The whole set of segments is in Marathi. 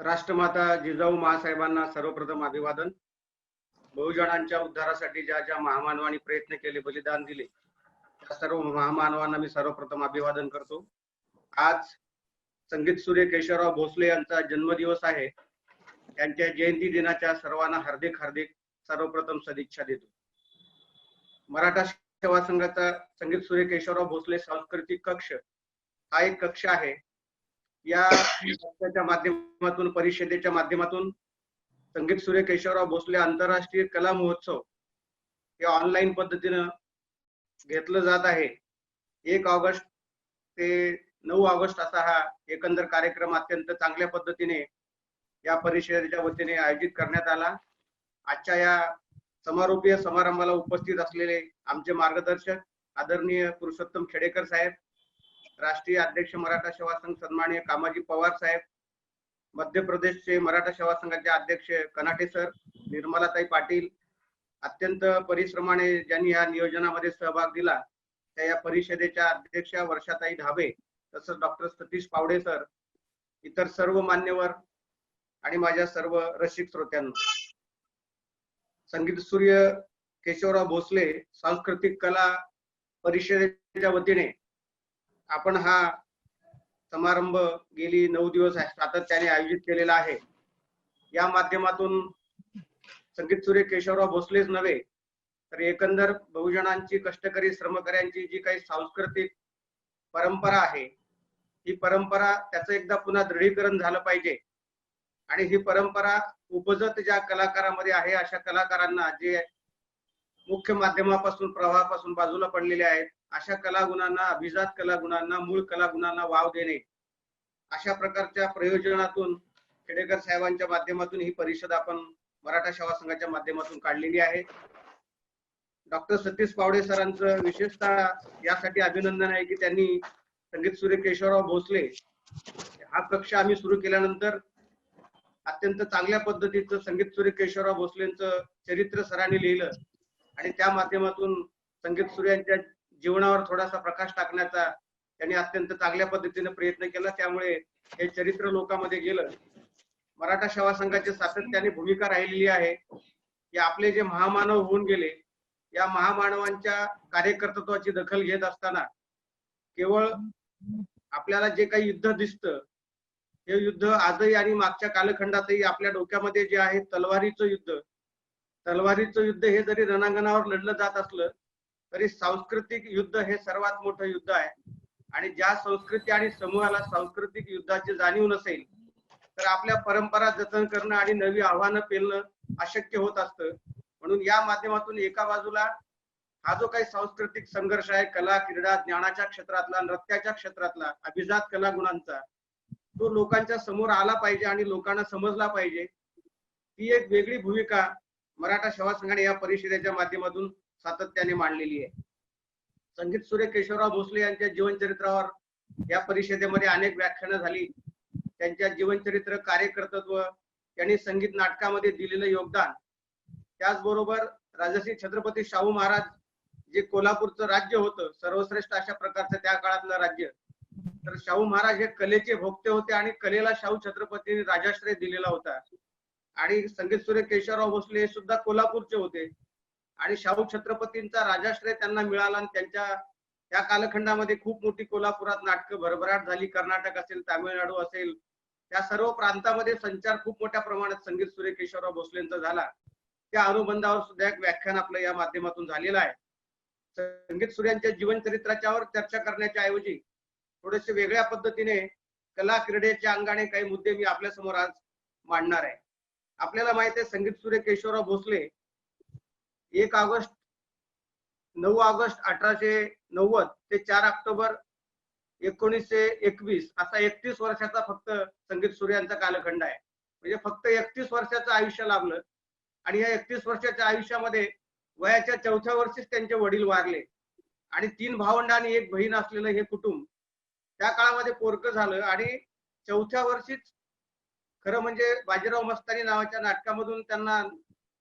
राष्ट्रमाता जिजाऊ महासाहेबांना सर्वप्रथम अभिवादन. बहुजनांच्या उद्धारासाठी ज्या ज्या महामानवांनी प्रयत्न केले, बलिदान दिले, त्या सर्व महामानवांना मी सर्वप्रथम अभिवादन करतो. आज संगीत सूर्य केशवराव भोसले यांचा जन्मदिवस आहे. त्यांच्या जयंती दिनाच्या सर्वांना हार्दिक हार्दिक सर्वप्रथम सदिच्छा देतो. मराठा सेवा संघाचा संगीत सूर्य केशवराव भोसले सांस्कृतिक कक्ष हा एक कक्ष आहे. या कक्षाच्या माध्यमातून, परिषदेच्या माध्यमातून संगीत सूर्य केशवराव भोसले आंतरराष्ट्रीय कला महोत्सव हे ऑनलाईन पद्धतीनं घेतलं जात आहे. 1 ऑगस्ट ते 9 ऑगस्ट असा हा एकंदर कार्यक्रम अत्यंत चांगल्या पद्धतीने या परिषदेच्या वतीने आयोजित करण्यात आला. आजच्या या समारोपीय समारंभाला उपस्थित असलेले आमचे मार्गदर्शक आदरणीय पुरुषोत्तम खेडेकर साहेब, राष्ट्रीय अध्यक्ष मराठा सेवा संघ सन्माननीय कामाजी पवार साहेब, मध्य प्रदेशचे मराठा सेवा संघाचे अध्यक्ष कनाटे सर, निर्मलाताई पाटील, अत्यंत परिश्रमाने ज्यांनी या नियोजनामध्ये सहभाग दिला त्या या परिषदेच्या अध्यक्षा वर्षाताई ढाबे, तसंच डॉक्टर सतीश पावडे सर, इतर सर्व मान्यवर आणि माझ्या सर्व रसिक श्रोत्यांना, संगीत सूर्य केशवराव भोसले सांस्कृतिक कला परिषदेच्या वतीने आपण हा समारंभ गेली 9 दिवस सातत्याने आयोजित केलेला आहे. या माध्यमातून संगीत सूर्य केशवराव भोसलेच नव्हे तर एकंदर बहुजनांची, कष्टकरी श्रमकऱ्यांची जी काही सांस्कृतिक परंपरा आहे, ही परंपरा त्याचं एकदा पुन्हा दृढीकरण झालं पाहिजे. आणि ही परंपरा उपजत ज्या कलाकारांमध्ये आहे, अशा कलाकारांना जे मुख्य माध्यमापासून, प्रवाहापासून बाजूला पडलेले आहेत, अशा कलागुणांना, अभिजात कलागुणांना, मूळ कलागुणांना वाव देणे, अशा प्रकारच्या प्रयोजनातून खेडेकर साहेबांच्या माध्यमातून ही परिषद आपण मराठा सेवा संघाच्या माध्यमातून काढलेली आहे. डॉक्टर सतीश पावडे सरांचं विशेषतः यासाठी अभिनंदन आहे की त्यांनी संगीत सूर्य केशवराव भोसले हा कक्ष आम्ही सुरू केल्यानंतर अत्यंत चांगल्या पद्धतीचं संगीत सूर्य केशवराव भोसलेंचं चरित्र सरांनी लिहिलं आणि त्या माध्यमातून संगीत सूर्यांच्या जीवनावर थोडासा प्रकाश टाकण्याचा त्यांनी अत्यंत चांगल्या पद्धतीने प्रयत्न केला. त्यामुळे हे चरित्र लोकांमध्ये गेलं. मराठा सेवा संघाची सातत्याने भूमिका राहिलेली आहे की आपले जे महामानव होऊन गेले, या महामानवांच्या कार्यकर्तृत्वाची दखल घेत असताना केवळ आपल्याला जे काही युद्ध दिसतं, हे युद्ध आजही आणि मागच्या कालखंडातही आपल्या डोक्यामध्ये जे आहे तलवारीचं युद्ध हे जरी रणांगणावर लढलं जात असलं तरी सांस्कृतिक युद्ध हे सर्वात मोठं युद्ध आहे. आणि ज्या संस्कृती आणि समूहाला सांस्कृतिक युद्धाची जाणीव नसेल तर आपल्या परंपरा जतन करणं आणि नवी आव्हानं पेलणं अशक्य होत असतं. म्हणून या माध्यमातून एका बाजूला हा जो काही सांस्कृतिक संघर्ष आहे, कला, क्रीडा, ज्ञानाच्या क्षेत्रातला, नृत्याच्या क्षेत्रातला, अभिजात कलागुणांचा, तो लोकांच्या समोर आला पाहिजे आणि लोकांना समजला पाहिजे. ती एक वेगळी भूमिका मराठा सेवा संघाने या परिषदेच्या माध्यमातून सातत्याने मांडलेली आहे. संगीत सूर्य केशवराव भोसले यांच्या जीवनचरित्रावर या परिषदेमध्ये अनेक व्याख्यानं झाली. त्यांच्या जीवनचरित्र, कार्यकर्तृत्व, त्यांनी संगीत नाटकामध्ये दिलेलं योगदान, त्याचबरोबर राजश्री छत्रपती शाहू महाराज जे कोल्हापूरचं राज्य होतं, सर्वश्रेष्ठ अशा प्रकारचं त्या काळातलं राज्य, तर शाहू महाराज हे कलेचे भोक्ते होते आणि कलेला शाहू छत्रपतींनी राजाश्रय दिलेला होता. आणि संगीत सूर्य केशवराव भोसले हे सुद्धा कोल्हापूरचे होते आणि शाहू छत्रपतींचा राजाश्रय त्यांना मिळाला आणि त्यांच्या त्या कालखंडामध्ये खूप मोठी कोल्हापुरात नाटकं भरभराट झाली. कर्नाटक असेल, तामिळनाडू असेल, त्या सर्व प्रांतामध्ये संचार खूप मोठ्या प्रमाणात संगीत सूर्य केशवराव भोसलेंचा झाला. त्या अनुबंधावर सुद्धा एक व्याख्यान आपलं या माध्यमातून झालेलं आहे. संगीत सूर्यांच्या जीवनचरित्राच्यावर चर्चा करण्याच्या ऐवजी थोडेसे वेगळ्या पद्धतीने कला, क्रीडेच्या अंगाने काही मुद्दे मी आपल्या समोर आज मांडणार आहे. आपल्याला माहिती आहे संगीत सूर्य केशवराव भोसले 9 ऑगस्ट 1890 ते 4 ऑक्टोबर 1921 असा 31 वर्षाचा फक्त संगीत सूर्यांचा कालखंड आहे. म्हणजे फक्त 31 वर्षाचं आयुष्य लाभलं आणि या 31 वर्षाच्या आयुष्यामध्ये वयाच्या 4थ्या वर्षीच त्यांचे वडील वारले आणि 3 भावंड आणि 1 बहीण असलेलं हे कुटुंब त्या काळामध्ये पोरकं झालं. आणि 4थ्या वर्षीच खरं म्हणजे बाजीराव मस्तानी नावाच्या नाटकामधून त्यांना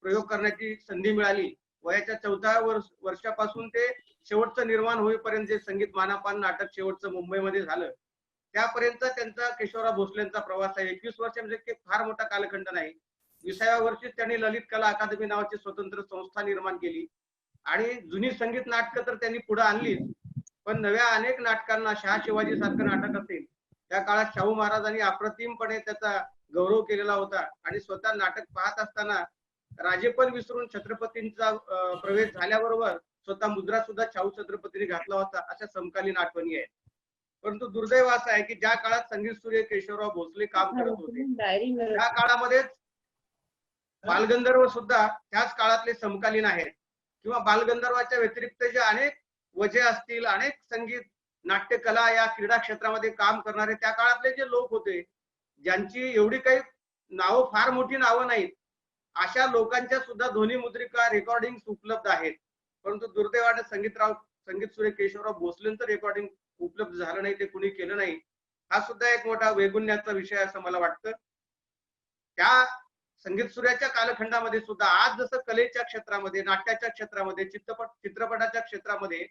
प्रयोग करण्याची संधी मिळाली. वयाच्या 4थ्या वर्षापासून ते शेवटचं निर्माण होईपर्यंत जे संगीत मानापान नाटक शेवटचं मुंबईमध्ये झालं, त्यापर्यंत त्यांचा केशवराव भोसलेंचा प्रवास आहे. 21 वर्ष म्हणजे फार मोठा कालखंड नाही. 20व्या वर्षीच त्यांनी ललित कला अकादमी नावाची स्वतंत्र संस्था निर्माण केली आणि जुनी संगीत नाटकं तर त्यांनी पुढे आणलीच, पण नव्या अनेक नाटकांना, शहा शिवाजी सारखं नाटक असेल, त्या काळात शाहू महाराजांनी अप्रतिमपणे त्याचा गौरव केलेला होता आणि स्वतः नाटक पाहत असताना राजेपण विसरून छत्रपतींचा प्रवेश झाल्याबरोबर स्वतः मुद्रा सुद्धा शाहू छत्रपतींनी घातला होता. अशा समकालीन आठवणी आहेत. परंतु दुर्दैव असं आहे की ज्या काळात संगीत सूर्य केशवराव भोसले काम करत होते त्या काळामध्येच बालगंधर्व सुद्धा त्याच काळातले समकालीन आहेत किंवा बालगंधर्वाच्या व्यतिरिक्त जे अनेक वजे असतील, अनेक संगीत, नाट्यकला या क्रीडा क्षेत्रामध्ये काम करणारे त्या काळातले जे लोक होते, ज्यांची एवढी काही नावं, फार मोठी नावं नाहीत, अशा लोकांच्या सुद्धा ध्वनिमुद्रिका रेकॉर्डिंग उपलब्ध आहेत. परंतु दुर्दैवाने संगीत सूर्य केशवराव भोसलेंचं रेकॉर्डिंग उपलब्ध झालं नाही, ते कुणी केलं नाही. हा सुद्धा एक मोठा वैगुण्याचा विषय असं मला वाटतं. त्या संगीत सूर्याच्या कालखंडामध्ये सुद्धा आज जसं कलेच्या क्षेत्रामध्ये, नाट्याच्या क्षेत्रामध्ये, चित्रपटाच्या क्षेत्रामध्ये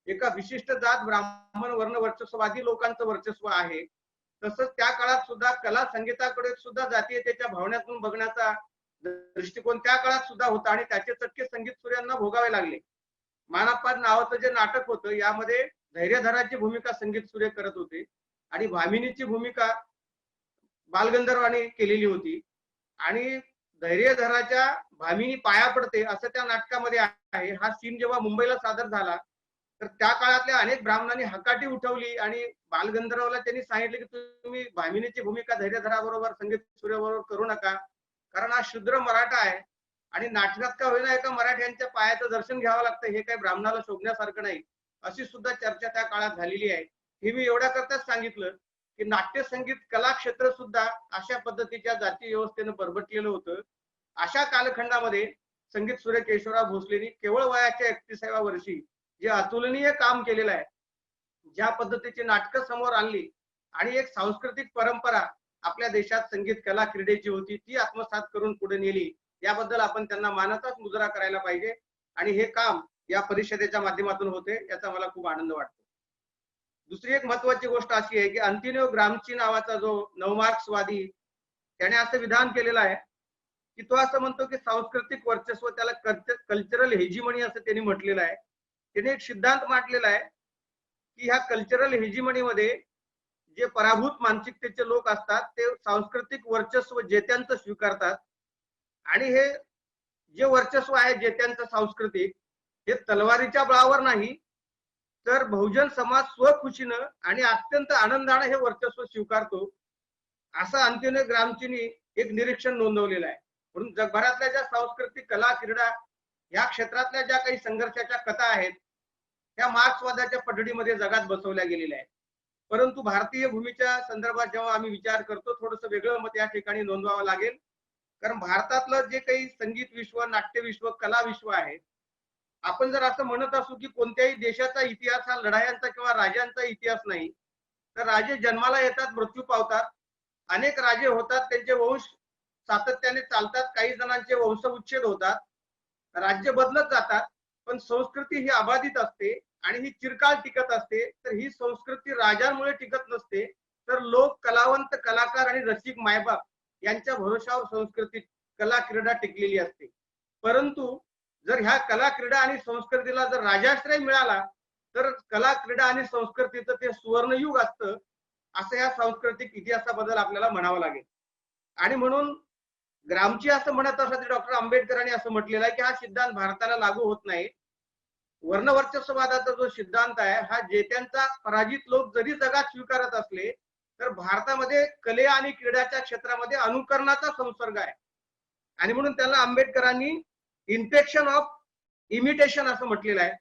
एका विशिष्ट जात ब्राह्मण वर्ण वर्चस्ववादी लोकांचं वर्चस्व आहे, तसंच त्या काळात सुद्धा कला संगीताकडे सुद्धा जातीयतेच्या भावनेतून बघण्याचा दृष्टिकोन त्या काळात सुद्धा होता आणि त्याचे चटके संगीत सूर्यांना भोगावे लागले. मानापात नावाचं जे नाटक होतं यामध्ये धैर्यधराची भूमिका संगीत सूर्य करत होते आणि भामिनीची भूमिका बालगंधर्वाने केलेली होती आणि धैर्यधराच्या भामिनी पाया पडते असं त्या नाटकामध्ये आहे. हा सीन जेव्हा मुंबईला सादर झाला तर त्या काळातल्या अनेक ब्राह्मणांनी हकाटी उठवली आणि बालगंधर्वाला त्यांनी सांगितले की तुम्ही भामिनीची भूमिका धैर्यधराबरोबर संगीत सूर्याबरोबर करू नका, कारण हा शूद्र मराठा आहे आणि नाटकात का होईना एका मराठ्यांच्या पायाचं दर्शन घ्यावं लागतं, हे काही ब्राह्मणाला शोभण्यासारखं नाही, अशी सुद्धा चर्चा त्या काळात झालेली आहे. हे मी एवढ्या करताच सांगितलं की नाट्य संगीत कला क्षेत्र सुद्धा अशा पद्धतीच्या जाती व्यवस्थेनं बरबटलेलं होतं. अशा कालखंडामध्ये संगीत सूर्य केशवराव भोसलेंनी केवळ वयाच्या 31व्या वर्षी जे अतुलनीय काम केलेलं आहे, ज्या पद्धतीची नाटकं समोर आणली आणि एक सांस्कृतिक परंपरा आपल्या देशात संगीत कला क्रीडेची होती ती आत्मसात करून पुढे नेली, याबद्दल आपण त्यांना मानाचाच मुजरा करायला पाहिजे आणि हे काम या परिषदेच्या माध्यमातून होते, याचा मला खूप आनंद वाटतो. दुसरी एक महत्वाची गोष्ट अशी आहे की अंतोनियो ग्राम्ची नावाचा जो नवमार्क्सवादी, त्याने असं विधान केलेलं आहे की तो असं म्हणतो की सांस्कृतिक वर्चस्व, त्याला कल्चरल हेजिमनी असं त्यांनी म्हटलेलं आहे. त्याने एक सिद्धांत मांडलेला आहे की ह्या कल्चरल हेजिमनीमध्ये जे पराभूत मानसिकतेचे लोक असतात ते सांस्कृतिक वर्चस्व जेत्यांचं स्वीकारतात आणि हे जे वर्चस्व आहे जेत्यांचं सांस्कृतिक, हे तलवारीच्या बळावर नाही तर बहुजन समाज स्वखुशीनं आणि अत्यंत आनंदाने हे वर्चस्व स्वीकारतो, असं अंतोनियो ग्राम्चीनी एक निरीक्षण नोंदवलेलं आहे. म्हणून जगभरातल्या ज्या सांस्कृतिक कला क्रीडा या क्षेत्रातल्या ज्या काही संघर्षाच्या कथा आहेत त्या मार्क्सवादाच्या पठडीमध्ये जगात बसवल्या गेलेल्या आहेत. परंतु भारतीय भूमीच्या संदर्भात जेव्हा आम्ही विचार करतो थोडंसं वेगळं मत या ठिकाणी नोंदवावं लागेल, कारण भारतातलं जे काही संगीत विश्व, नाट्य विश्व, कला विश्व आहे, आपण जर असं म्हणत असू की कोणत्याही देशाचा इतिहास हा लढायांचा किंवा राजांचा इतिहास नाही, तर राजे जन्माला येतात, मृत्यू पावतात, अनेक राजे होतात, त्यांचे वंश सातत्याने चालतात, काही जणांचे वंशउच्छेद होतात, राज्य बदलत जातात, पण संस्कृती ही अबाधित असते आणि ही चिरकाल टिकत असते. तर ही संस्कृती राजांमुळे टिकत नसते, तर लोक, कलावंत, कलाकार आणि रसिक मायबाप यांच्या भरोशावर संस्कृती, कला क्रीडा टिकलेली असते. परंतु जर ह्या कला क्रीडा आणि संस्कृतीला जर राजाश्रय मिळाला तर कला क्रीडा आणि संस्कृतीचं ते सुवर्णयुग असतं, असं या सांस्कृतिक इतिहासाबद्दल आपल्याला म्हणावं लागेल. आणि म्हणून ग्रामची असं म्हणत असत, डॉक्टर आंबेडकरांनी असं म्हटलेलं आहे की हा सिद्धांत भारताला लागू होत नाही. वर्णवर्चस्ववादाचा जो सिद्धांत आहे हा जेत्यांचा पराजित लोक जरी जगात स्वीकारत असले तर भारतामध्ये कले आणि क्रीडाच्या क्षेत्रामध्ये अनुकरणाचा संसर्ग आहे आणि म्हणून त्याला आंबेडकरांनी इन्फेक्शन ऑफ इमिटेशन असं म्हटलेलं आहे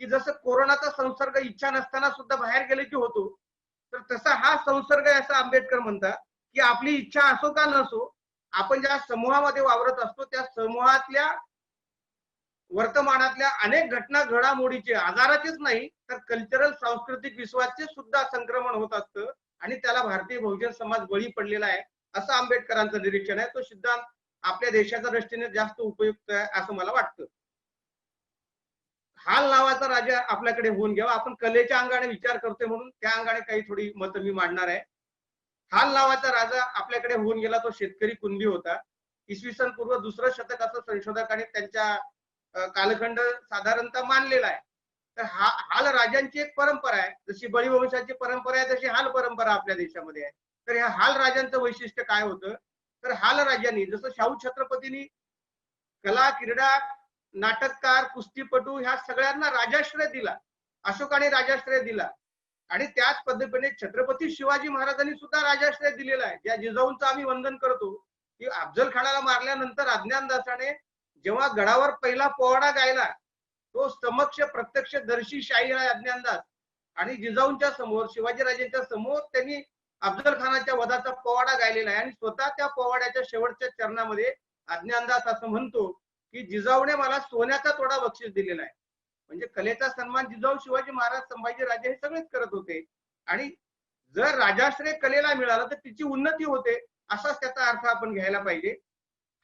की जसं कोरोनाचा संसर्ग इच्छा नसताना सुद्धा बाहेर गेले की होतो, तर तसा हा संसर्ग आहे असं आंबेडकर म्हणतात की आपली इच्छा असो का नसो, आपण ज्या समूहामध्ये वावरत असतो त्या समूहातल्या वर्तमानातल्या अनेक घटना घडामोडीचे, आजाराचेच नाही तर कल्चरल सांस्कृतिक विश्वाचे सुद्धा संक्रमण होत असतं आणि त्याला भारतीय बहुजन समाज बळी पडलेला आहे, असं आंबेडकरांचं निरीक्षण आहे. तो सिद्धांत आपल्या देशाच्या दृष्टीने जास्त उपयुक्त आहे असं मला वाटतं. हाल नावाचा राजा आपल्याकडे होऊन घ्यावा. आपण कलेच्या अंगाने विचार करतोय म्हणून त्या अंगाने काही थोडी मत मी मांडणार आहे. हाल नावाचा राजा आपल्याकडे होऊन गेला, तो शेतकरी कुणबी होता. इसवी सन पूर्व 2रं शतक असं संशोधकांनी त्यांच्या कालखंड साधारणतः मानलेला आहे. तर हाल राजांची एक परंपरा आहे. जशी बळीवंशाची परंपरा आहे तशी हाल परंपरा आपल्या देशामध्ये आहे. तर ह्या हाल राजांचं वैशिष्ट्य काय होतं, तर हाल राजांनी जसं शाहू छत्रपतींनी कला, क्रीडा, नाटककार, कुस्तीपटू ह्या सगळ्यांना राजाश्रय दिला. अशोकाने राजाश्रय दिला आणि त्याच पद्धतीने छत्रपती शिवाजी महाराजांनी सुद्धा राजाश्रय दिलेला आहे. ज्या जिजाऊंचं आम्ही वंदन करतो की अफजल खानाला मारल्यानंतर अज्ञानदासाने जेव्हा गडावर पहिला पोवाडा गायला, तो समक्ष प्रत्यक्षदर्शी शाहीर आहे अज्ञानदास, आणि जिजाऊंच्या समोर, शिवाजीराजांच्या समोर त्यांनी अफजल खानाच्या वधाचा पोवाडा गायलेला आहे. आणि स्वतः त्या पोवाड्याच्या शेवटच्या चरणामध्ये अज्ञानदास असं म्हणतो की जिजाऊने मला सोन्याचा तोडा बक्षीस दिलेला आहे. म्हणजे कलेचा सन्मान जिजाऊ, शिवाजी महाराज, संभाजी राजे हे सगळेच करत होते. आणि जर राजाश्रय कलेला मिळाला तर तिची उन्नती होते, असाच त्याचा अर्थ आपण घ्यायला पाहिजे.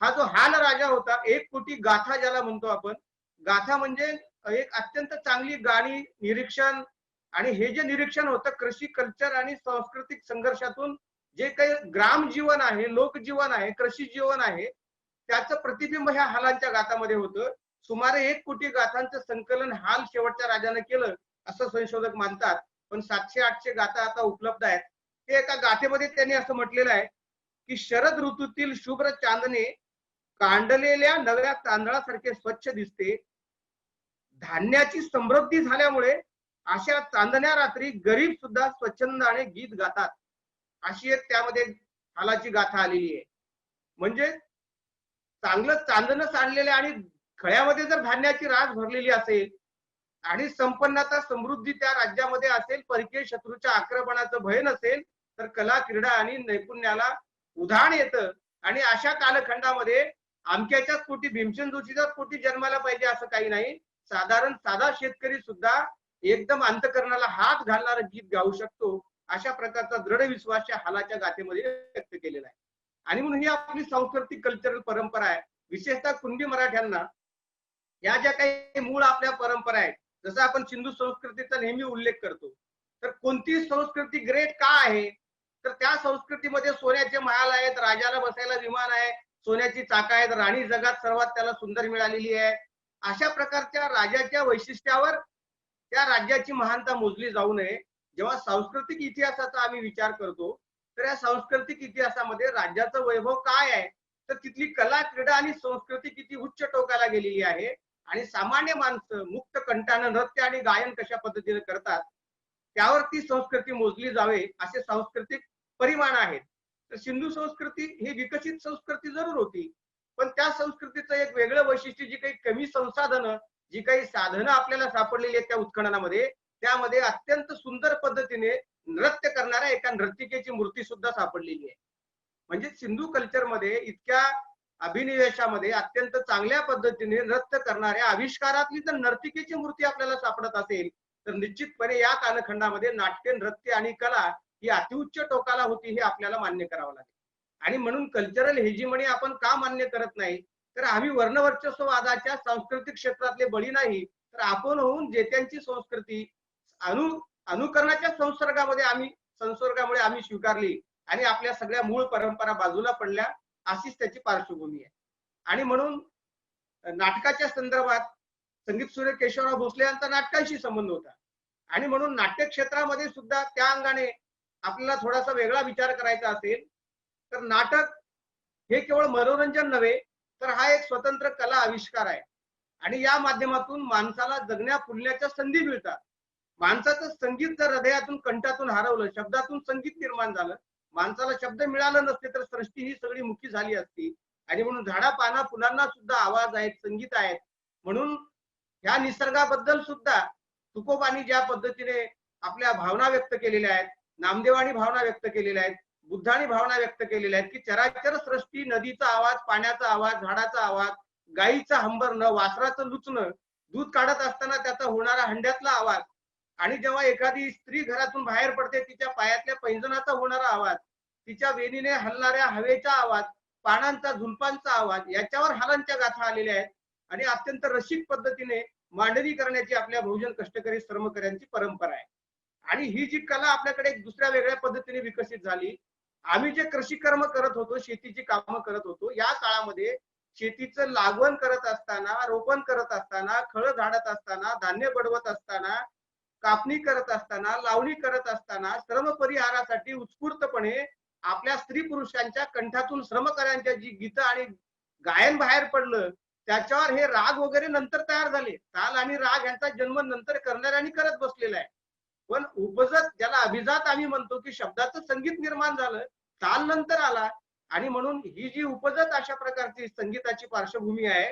हा जो हाल राजा होता, 1 कोटी गाथा ज्याला म्हणतो आपण, गाथा म्हणजे एक अत्यंत चांगली गाणी, निरीक्षण, आणि हे जे निरीक्षण होतं कृषी, कल्चर आणि सांस्कृतिक संघर्षातून जे काही ग्राम जीवन आहे, लोकजीवन आहे, कृषी जीवन आहे, त्याचं प्रतिबिंब ह्या हालांच्या गाथामध्ये होतं. सुमारे 1 कोटी गाथांचं संकलन हाल शेवटच्या राजाने केलं असं संशोधक मानतात. पण 700-800 गाथा आता उपलब्ध आहेत. ते एका गाथेमध्ये त्यांनी असं म्हटलेलं आहे की शरद ऋतूतील शुभ्र चांदणे कांडलेल्या नव्या तांदळासारखे स्वच्छ दिसते. धान्याची समृद्धी झाल्यामुळे अशा चांदण्या रात्री गरीब सुद्धा स्वच्छंदाने गीत गातात. अशी एक त्यामध्ये हालाची गाथा आलेली आहे. म्हणजे चांगलं चांदणं सांडलेलं आणि खळ्यामध्ये जर धान्याची रास भरलेली असेल आणि संपन्नता, समृद्धी त्या राज्यामध्ये असेल, परकीय शत्रूच्या आक्रमणाचं भय नसेल, तर कला, क्रीडा आणि नैपुण्याला उधाण येतं. आणि अशा कालखंडामध्ये आमच्याच्याच पोटी, भीमसेन जोशीच्याच पोटी जन्माला पाहिजे असं काही नाही. साधारण साधा शेतकरी सुद्धा एकदम अंतकरणाला हात घालणारं गीत गाऊ शकतो, अशा प्रकारचा दृढ विश्वास या हालाच्या गाथेमध्ये व्यक्त केलेला आहे. आणि म्हणून ही आपली सांस्कृतिक कल्चरल परंपरा आहे. विशेषतः कुणबी मराठ्यांना या ज्या काही मूळ आपल्या परंपरा आहेत, जसं आपण सिंधू संस्कृतीचा नेहमी उल्लेख करतो, तर कोणती संस्कृती ग्रेट का आहे, तर त्या संस्कृतीमध्ये सोन्याचे महाल आहेत, राजाला बसायला विमान आहे, सोन्याची चाका आहेत, राणी जगात सर्वात त्याला सुंदर मिळालेली आहे. अशा प्रकारच्या राजाच्या वैशिष्ट्यावर त्या राज्याची महानता मोजली जाऊ नये. जेव्हा सांस्कृतिक इतिहासाचा आम्ही विचार करतो, तर या सांस्कृतिक इतिहासामध्ये राज्याचं वैभव काय आहे, तर तिथली कला, क्रीडा आणि संस्कृती किती उच्च टोकाला गेलेली आहे, आणि सामान्य माणसं मुक्त कंठानं नृत्य आणि गायन कशा पद्धतीने करतात, त्यावर ती संस्कृती मोजली जावे असे सांस्कृतिक परिमाण आहेत. तर सिंधू संस्कृती ही विकसित संस्कृती जरूर होती, पण त्या संस्कृतीचं एक वेगळं वैशिष्ट्य, जी काही कमी संसाधनं, जी काही साधनं आपल्याला सापडलेली आहेत त्या उत्खननामध्ये, त्यामध्ये अत्यंत सुंदर पद्धतीने नृत्य करणाऱ्या एका नर्तिकेची मूर्ती सुद्धा सापडलेली आहे. म्हणजे सिंधू कल्चरमध्ये इतक्या अभिनिवेशामध्ये अत्यंत चांगल्या पद्धतीने नृत्य करणाऱ्या आविष्कारातली जर नर्तिकेची मूर्ती आपल्याला सापडत असेल, तर निश्चितपणे या कालखंडामध्ये नाट्य, नृत्य आणि कला ही अतिउच्च टोकाला होती, हे आपल्याला मान्य करावं लागेल. आणि म्हणून कल्चरल हेजिमनी आपण का मान्य करत नाही, तर आम्ही वर्णवर्चस्ववादाच्या सांस्कृतिक क्षेत्रातले बळी नाही, तर आपण होऊन जे त्यांची संस्कृती अनुकरणाच्या संसर्गामुळे आम्ही स्वीकारली आणि आपल्या सगळ्या मूळ परंपरा बाजूला पडल्या, अशीच त्याची पार्श्वभूमी आहे. आणि म्हणून नाटकाच्या संदर्भात संगीत सूर्य केशवराव भोसले यांचा नाटकांशी संबंध होता, आणि म्हणून नाट्य क्षेत्रामध्ये सुद्धा त्या अंगाने आपल्याला थोडासा वेगळा विचार करायचा असेल, तर नाटक हे केवळ मनोरंजन नव्हे, तर हा एक स्वतंत्र कला आविष्कार आहे. आणि या माध्यमातून माणसाला जगण्या फुलण्याच्या संधी मिळतात. माणसाचं संगीत जर हृदयातून, कंठातून हरवलं, शब्दातून संगीत निर्माण झालं, माणसाला शब्द मिळालं नसते तर सृष्टी ही सगळी मुकी झाली असती. आणि म्हणून झाडा, पाना, फुलांना सुद्धा आवाज आहेत, संगीत आहेत. म्हणून ह्या निसर्गाबद्दल सुद्धा तुकोबांनी ज्या पद्धतीने आपल्या भावना व्यक्त केलेल्या आहेत, नामदेवानी भावना व्यक्त केलेल्या आहेत, बुद्धानी भावना व्यक्त केलेल्या आहेत, की चराचर सृष्टी, नदीचा आवाज, पाण्याचा आवाज, झाडाचा आवाज, गाईचा हंबरणं, वासराचं लुचणं, दूध काढत असताना त्याचा होणारा हंड्यातला आवाज, आणि जेव्हा एखादी स्त्री घरातून बाहेर पडते, तिच्या पायातल्या पैंजणाचा होणारा आवाज, तिच्या वेणीने हलणाऱ्या हवेचा आवाज, पानांचा, झुलपांचा आवाज, याच्यावर हालांच्या गाथा आलेल्या आहेत. आणि अत्यंत रसिक पद्धतीने मांडणी करण्याची आपल्या बहुजन कष्टकरी श्रमकऱ्यांची परंपरा आहे. आणि ही जी कला आपल्याकडे एक दुसऱ्या वेगळ्या पद्धतीने विकसित झाली. आम्ही जे कृषी कर्म करत होतो, शेतीची कामं करत होतो, या काळामध्ये शेतीचं लागवण करत असताना, रोपण करत असताना, खळं झाडत असताना, धान्य बडवत असताना, कापणी करत असताना, लावणी करत असताना श्रम परिहारासाठी उत्स्फूर्तपणे आपल्या स्त्री पुरुषांच्या कंठातून श्रमकऱ्यांच्या जी गीतं आणि गायन बाहेर पडलं, त्याच्यावर हे राग वगैरे नंतर तयार झाले. ताल आणि राग यांचा जन्म नंतर करणाऱ्यांनी करत बसलेला आहे. पण उपजत, ज्याला अभिजात आम्ही म्हणतो, की शब्दाचं संगीत निर्माण झालं, ताल नंतर आला. आणि म्हणून ही जी उपजत अशा प्रकारची संगीताची पार्श्वभूमी आहे,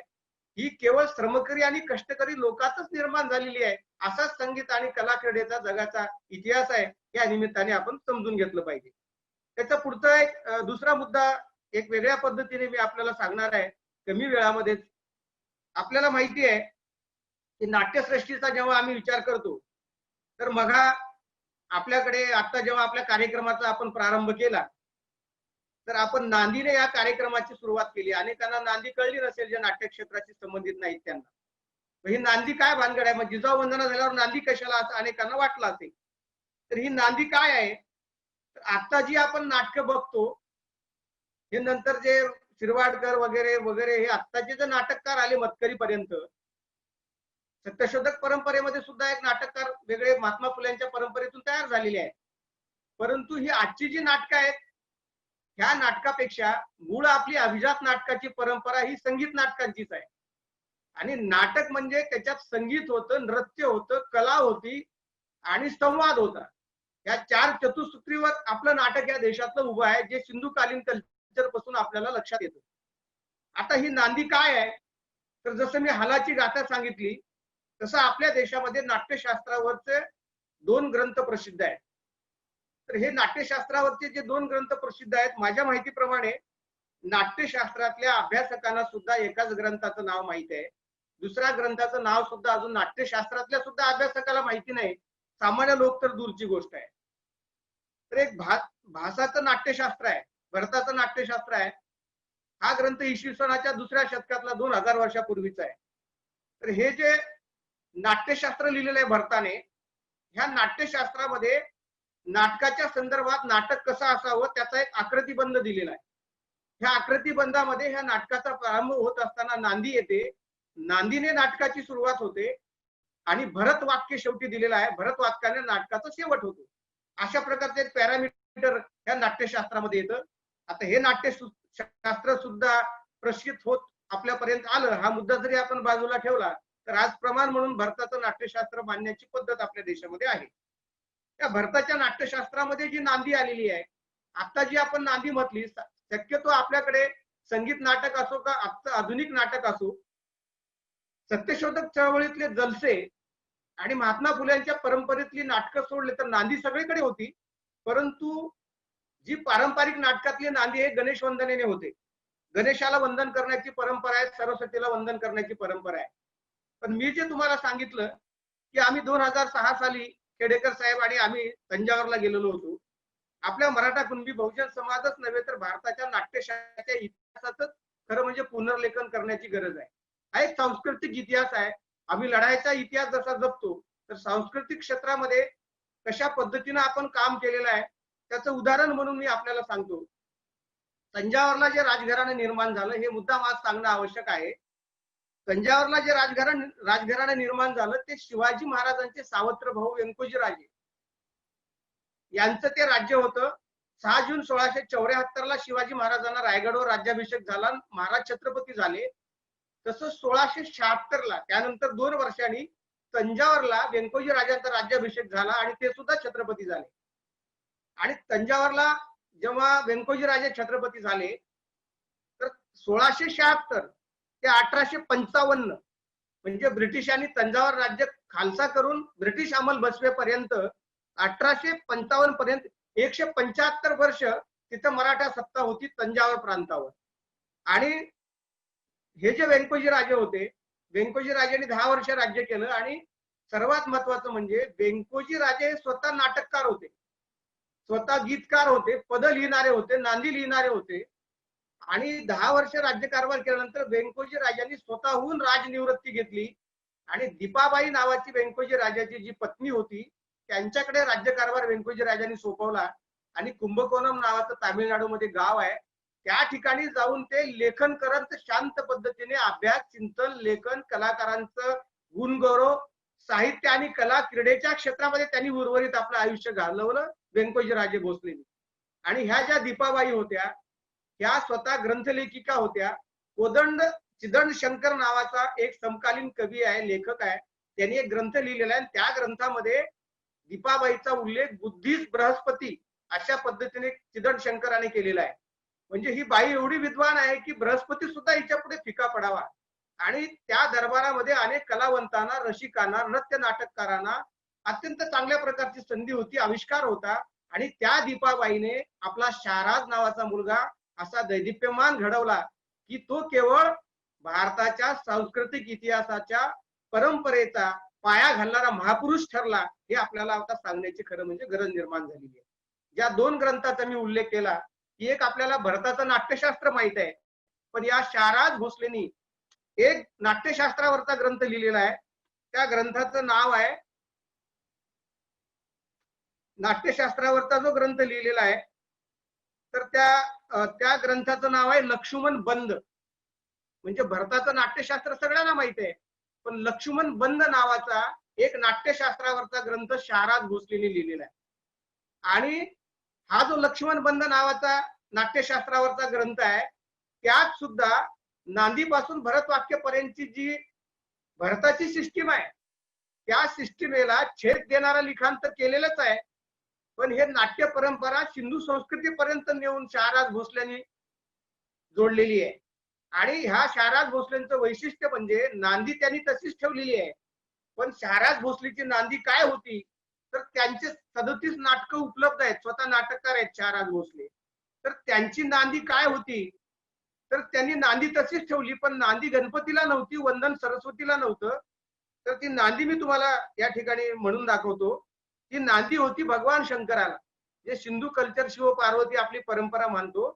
ही केवळ श्रमकरी आणि कष्टकरी लोकातच निर्माण झालेली आहे. असाच संगीत आणि कलाक्रीडेचा जगाचा इतिहास आहे, या निमित्ताने आपण समजून घेतलं पाहिजे. त्याचा पुढचा एक दुसरा मुद्दा एक वेगळ्या पद्धतीने मी आपल्याला सांगणार आहे, कमी वेळामध्येच. आपल्याला माहिती आहे की नाट्यसृष्टीचा जेव्हा आम्ही विचार करतो, तर मग आपल्याकडे आता जेव्हा आपल्या कार्यक्रमाचा आपण प्रारंभ केला, तर आपण नांदीने या कार्यक्रमाची सुरुवात केली. अनेकांना नांदी कळली नसेल, जे नाट्य क्षेत्राशी संबंधित नाहीत त्यांना. ही नांदी काय भानगड आहे, मग जिजाऊ वंदना झाल्यावर नांदी कशाला, असं अनेकांना वाटलं असेल. तर ही नांदी काय आहे, तर आता जी आपण नाटकं बघतो, हे नंतर जे शिरवाडकर वगैरे वगैरे हे आत्ताचे जे नाटककार आले मतकरी पर्यंत, सत्यशोधक परंपरेमध्ये सुद्धा एक नाटककार वेगळे महात्मा फुल्यांच्या परंपरेतून तयार झालेले आहे. परंतु ही आजची जी नाटकं आहेत, ह्या नाटकापेक्षा मूळ आपली अभिजात नाटकाची परंपरा ही संगीत नाटकांचीच आहे. आणि नाटक म्हणजे त्याच्यात संगीत होतं, नृत्य होतं, कला होती आणि संवाद होता. या चार चतुसूत्रीवर आपलं नाटक या देशातलं उभं आहे, जे सिंधुकालीन कल्चर पासून आपल्याला लक्षात येतं. आता ही नांदी काय आहे, तर जसं मी हालाची गाथा सांगितली, तसं आपल्या देशामध्ये नाट्यशास्त्रावरचे 2 ग्रंथ प्रसिद्ध आहेत. तर हे नाट्यशास्त्रावरचे जे 2 ग्रंथ प्रसिद्ध आहेत, माझ्या माहितीप्रमाणे नाट्यशास्त्रातल्या अभ्यासकांना सुद्धा एकाच ग्रंथाचं नाव माहिती आहे. दुसऱ्या ग्रंथाचं नाव सुद्धा अजून नाट्यशास्त्रातल्या सुद्धा अभ्यासकाला माहिती नाही. सामान्य लोक तर दूरची गोष्ट आहे. तर एक भासाचं नाट्यशास्त्र आहे, भरताचं नाट्यशास्त्र आहे. हा ग्रंथ इसवी सनाच्या 2ऱ्या शतकातला 2000 वर्षापूर्वीचा आहे. तर हे जे नाट्यशास्त्र लिहिलेलं आहे भरताने, ह्या नाट्यशास्त्रामध्ये नाटकाच्या संदर्भात नाटक कसं असावं त्याचा एक आकृतिबंध दिलेला आहे. ह्या आकृतिबंधामध्ये ह्या नाटकाचा प्रारंभ होत असताना नांदी येते, नांदीने नाटकाची सुरुवात होते आणि भरत वाक्य शेवटी दिलेलं आहे, भरत वाक्याने नाटकाचा शेवट होतो. अशा प्रकारचे एक पॅरामीटर ह्या नाट्यशास्त्रामध्ये येतं. आता हे नाट्यशास्त्र सुद्धा प्रशिक्षित होत आपल्यापर्यंत आलं, हा मुद्दा जरी आपण बाजूला ठेवला, तर आज प्रमाण म्हणून भरताचं नाट्यशास्त्र मांडण्याची पद्धत आपल्या देशामध्ये आहे. त्या भरताच्या नाट्यशास्त्रामध्ये जी नांदी आलेली आहे, आता जी आपण नांदी म्हटली, शक्यतो आपल्याकडे संगीत नाटक असो का आधुनिक नाटक असो, सत्यशोधक चळवळीतले जलसे आणि महात्मा फुल्यांच्या परंपरेतली नाटकं सोडले तर नांदी सगळीकडे होती. परंतु जी पारंपरिक नाटकातली नांदी हे गणेश वंदनेने होते. गणेशाला वंदन करण्याची परंपरा आहे, सरस्वतीला वंदन करण्याची परंपरा आहे. पण मी जे तुम्हाला सांगितलं की आम्ही 2006 साली खेडेकर साहेब आणि आम्ही तंजावरला गेलेलो होतो. आपल्या मराठा कुणबी बहुजन समाजच नव्हे तर भारताच्या नाट्यशास्त्राच्या इतिहासाचं खरं म्हणजे पुनर्लेखन करण्याची गरज आहे. हा एक सांस्कृतिक इतिहास आहे. आम्ही लढाईचा इतिहास जसा जपतो, तर सांस्कृतिक क्षेत्रामध्ये कशा पद्धतीने आपण काम केलेलं आहे त्याचं उदाहरण म्हणून मी आपल्याला सांगतो. तंजावरला जे राजघराणं निर्माण झालं, हे मुद्दाम आज सांगणं आवश्यक आहे. तंजावरला जे राजघराणं निर्माण झालं, ते शिवाजी महाराजांचे सावत्र भाऊ व्यंकोजी राजे यांचं ते राज्य होतं. 6 जून 1674 ला शिवाजी महाराजांना रायगडवर राज्याभिषेक झाला, महाराज छत्रपती झाले. तसं 1676 ला त्यानंतर 2 वर्षांनी तंजावरला व्यंकोजी राजांचा राज्याभिषेक झाला आणि ते सुद्धा छत्रपती झाले. आणि तंजावरला जेव्हा व्यंकोजी राजे छत्रपती झाले, तर 1676 ते 1855 म्हणजे ब्रिटिशांनी तंजावर राज्य खालसा करून ब्रिटिश अंमल बसवेपर्यंत 1855 पर्यंत 175 वर्ष तिथं मराठा सत्ता होती तंजावर प्रांतावर. आणि हे जे व्यंकोजी राजे होते, व्यंकोजी राजांनी 10 वर्ष राज्य केलं. आणि सर्वात महत्वाचं म्हणजे व्यंकोजी राजे स्वतः नाटककार होते, स्वतः गीतकार होते, पद लिहिणारे होते, नांदी लिहिणारे होते. आणि 10 वर्ष राज्यकारभार केल्यानंतर व्यंकोजी राजांनी स्वतःहून राजनिवृत्ती घेतली आणि दीपाबाई नावाची व्यंकोजी राजाची जी पत्नी होती त्यांच्याकडे राज्यकारभार व्यंकोजी राजांनी सोपवला आणि कुंभकोणम नावाचं तामिळनाडूमध्ये गाव आहे त्या ठिकाणी जाऊन ते लेखन करत शांत पद्धतीने अभ्यास चिंतन लेखन कलाकारांचं गुणगौरव साहित्य आणि कला क्रीडेच्या क्षेत्रामध्ये त्यांनी उर्वरित आपलं आयुष्य घालवलं व्यंकोजी राजे भोसलेंनी. आणि ह्या ज्या दीपाबाई होत्या ह्या स्वतः ग्रंथलेखिका होत्या. कोदंड चिदंड शंकर नावाचा एक समकालीन कवी आहे लेखक आहे त्यांनी एक ग्रंथ लिहिलेला आहे त्या ग्रंथामध्ये दीपाबाईचा उल्लेख बुद्धिस्ट बृहस्पती अशा पद्धतीने चिदंड शंकराने केलेला आहे. म्हणजे ही बाई एवढी विद्वान आहे की बृहस्पती सुद्धा हिच्या पुढे फिका पडावा. आणि त्या दरबारामध्ये अनेक कलावंतांना रसिकांना नृत्य नाटककारांना अत्यंत चांगल्या प्रकारची संधी होती आविष्कार होता. आणि त्या दीपाबाईने आपला शाहराज नावाचा मुलगा असा दैदिप्यमान घडवला की तो केवळ भारताच्या सांस्कृतिक इतिहासाच्या परंपरेचा पाया घालणारा महापुरुष ठरला हे आपल्याला आता सांगण्याची खरं म्हणजे गरज निर्माण झालेली आहे. ज्या दोन ग्रंथाचा मी उल्लेख केला की एक आपल्याला भरताचं नाट्यशास्त्र माहित आहे पण या शाहराज भोसलेंनी एक नाट्यशास्त्रावरचा ग्रंथ लिहिलेला आहे. त्या ग्रंथाचं नाव आहे नाट्यशास्त्रावरचा जो ग्रंथ लिहिलेला आहे तर त्या ग्रंथाचं नाव आहे लक्ष्मण बंद. म्हणजे भरताचं नाट्यशास्त्र सगळ्यांना माहिती आहे पण लक्ष्मण बंद नावाचा एक नाट्यशास्त्रावरचा ग्रंथ शाहराज भोसलेंनी लिहिलेला आहे. आणि हा जो लक्ष्मण बंद नावाचा नाट्यशास्त्रावरचा ग्रंथ आहे त्यात सुद्धा नांदीपासून भरतवाक्यपर्यंतची जी भरताची सिस्टीम आहे त्या सिस्टीमेला छेद देणारा लिखाण तर केलेलंच आहे पण हे नाट्य परंपरा सिंधू संस्कृतीपर्यंत नेऊन शाहराज भोसलेंनी जोडलेली आहे. आणि ह्या शाहराज भोसलेंचं वैशिष्ट्य म्हणजे नांदी त्यांनी तशीच ठेवलेली आहे पण शाहराज भोसलेची नांदी काय होती तर त्यांचे 37 नाटकं उपलब्ध आहेत. स्वतः नाटककार आहेत शाहराज भोसले. तर त्यांची नांदी काय होती तर त्यांनी नांदी तशीच ठेवली पण नांदी गणपतीला नव्हती वंदन सरस्वतीला नव्हतं. तर ती नांदी मी तुम्हाला या ठिकाणी म्हणून दाखवतो. ती नांदी होती भगवान शंकराला जे सिंधू कल्चर शिव पार्वती आपली परंपरा मानतो.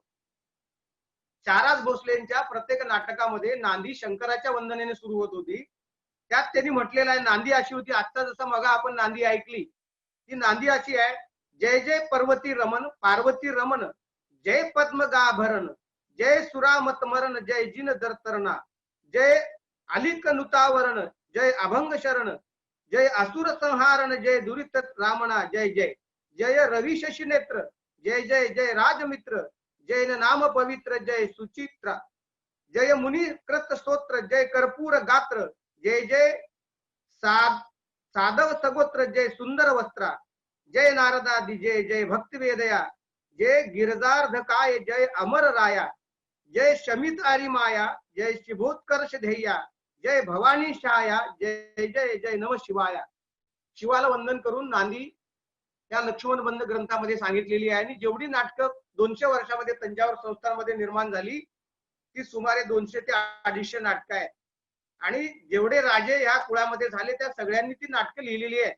शाहराज भोसलेंच्या प्रत्येक नाटकामध्ये नांदी शंकराच्या वंदनेने सुरू होत होती. त्यात त्यांनी म्हटलेलं आहे नांदी अशी होती आता जसं मग आपण नांदी ऐकली ती नांदी अशी आहे जय जय पार्वती रमण जय पद्मगाभरण जय सुरामतमरण जय जिन दर्तरणा जय अलिक नुतावरण जय अभंग शरण जय असुर संहारण जय दुरित रामणा जय जय जय रवी शशी नेत्र जय जय जय राजमित्र जय नाम पवित्र जय सुचित्रा जय मुनी कृत स्तोत्र जय कर्पूर गात्र जय जय साधव सगोत्र जय सुंदर वस्त्रा जय नारदादि जय जय भक्ति वेदया जय गिरजार्धकाय जय अमर राया जय शमित आरी माया जय शिभोत्कर्ष ध्येया जय भवानी शाया जय जय जय नम शिवाया. शिवाला वंदन करून नांदी त्या लक्ष्मण बंद ग्रंथामध्ये सांगितलेली आहे. आणि जेवढी नाटकं 200 वर्षामध्ये तंजावर संस्थांमध्ये निर्माण झाली ती सुमारे 200 ते 250 नाटकं आहेत. आणि जेवढे राजे या कुळामध्ये झाले त्या सगळ्यांनी ती नाटकं लिहिलेली आहेत.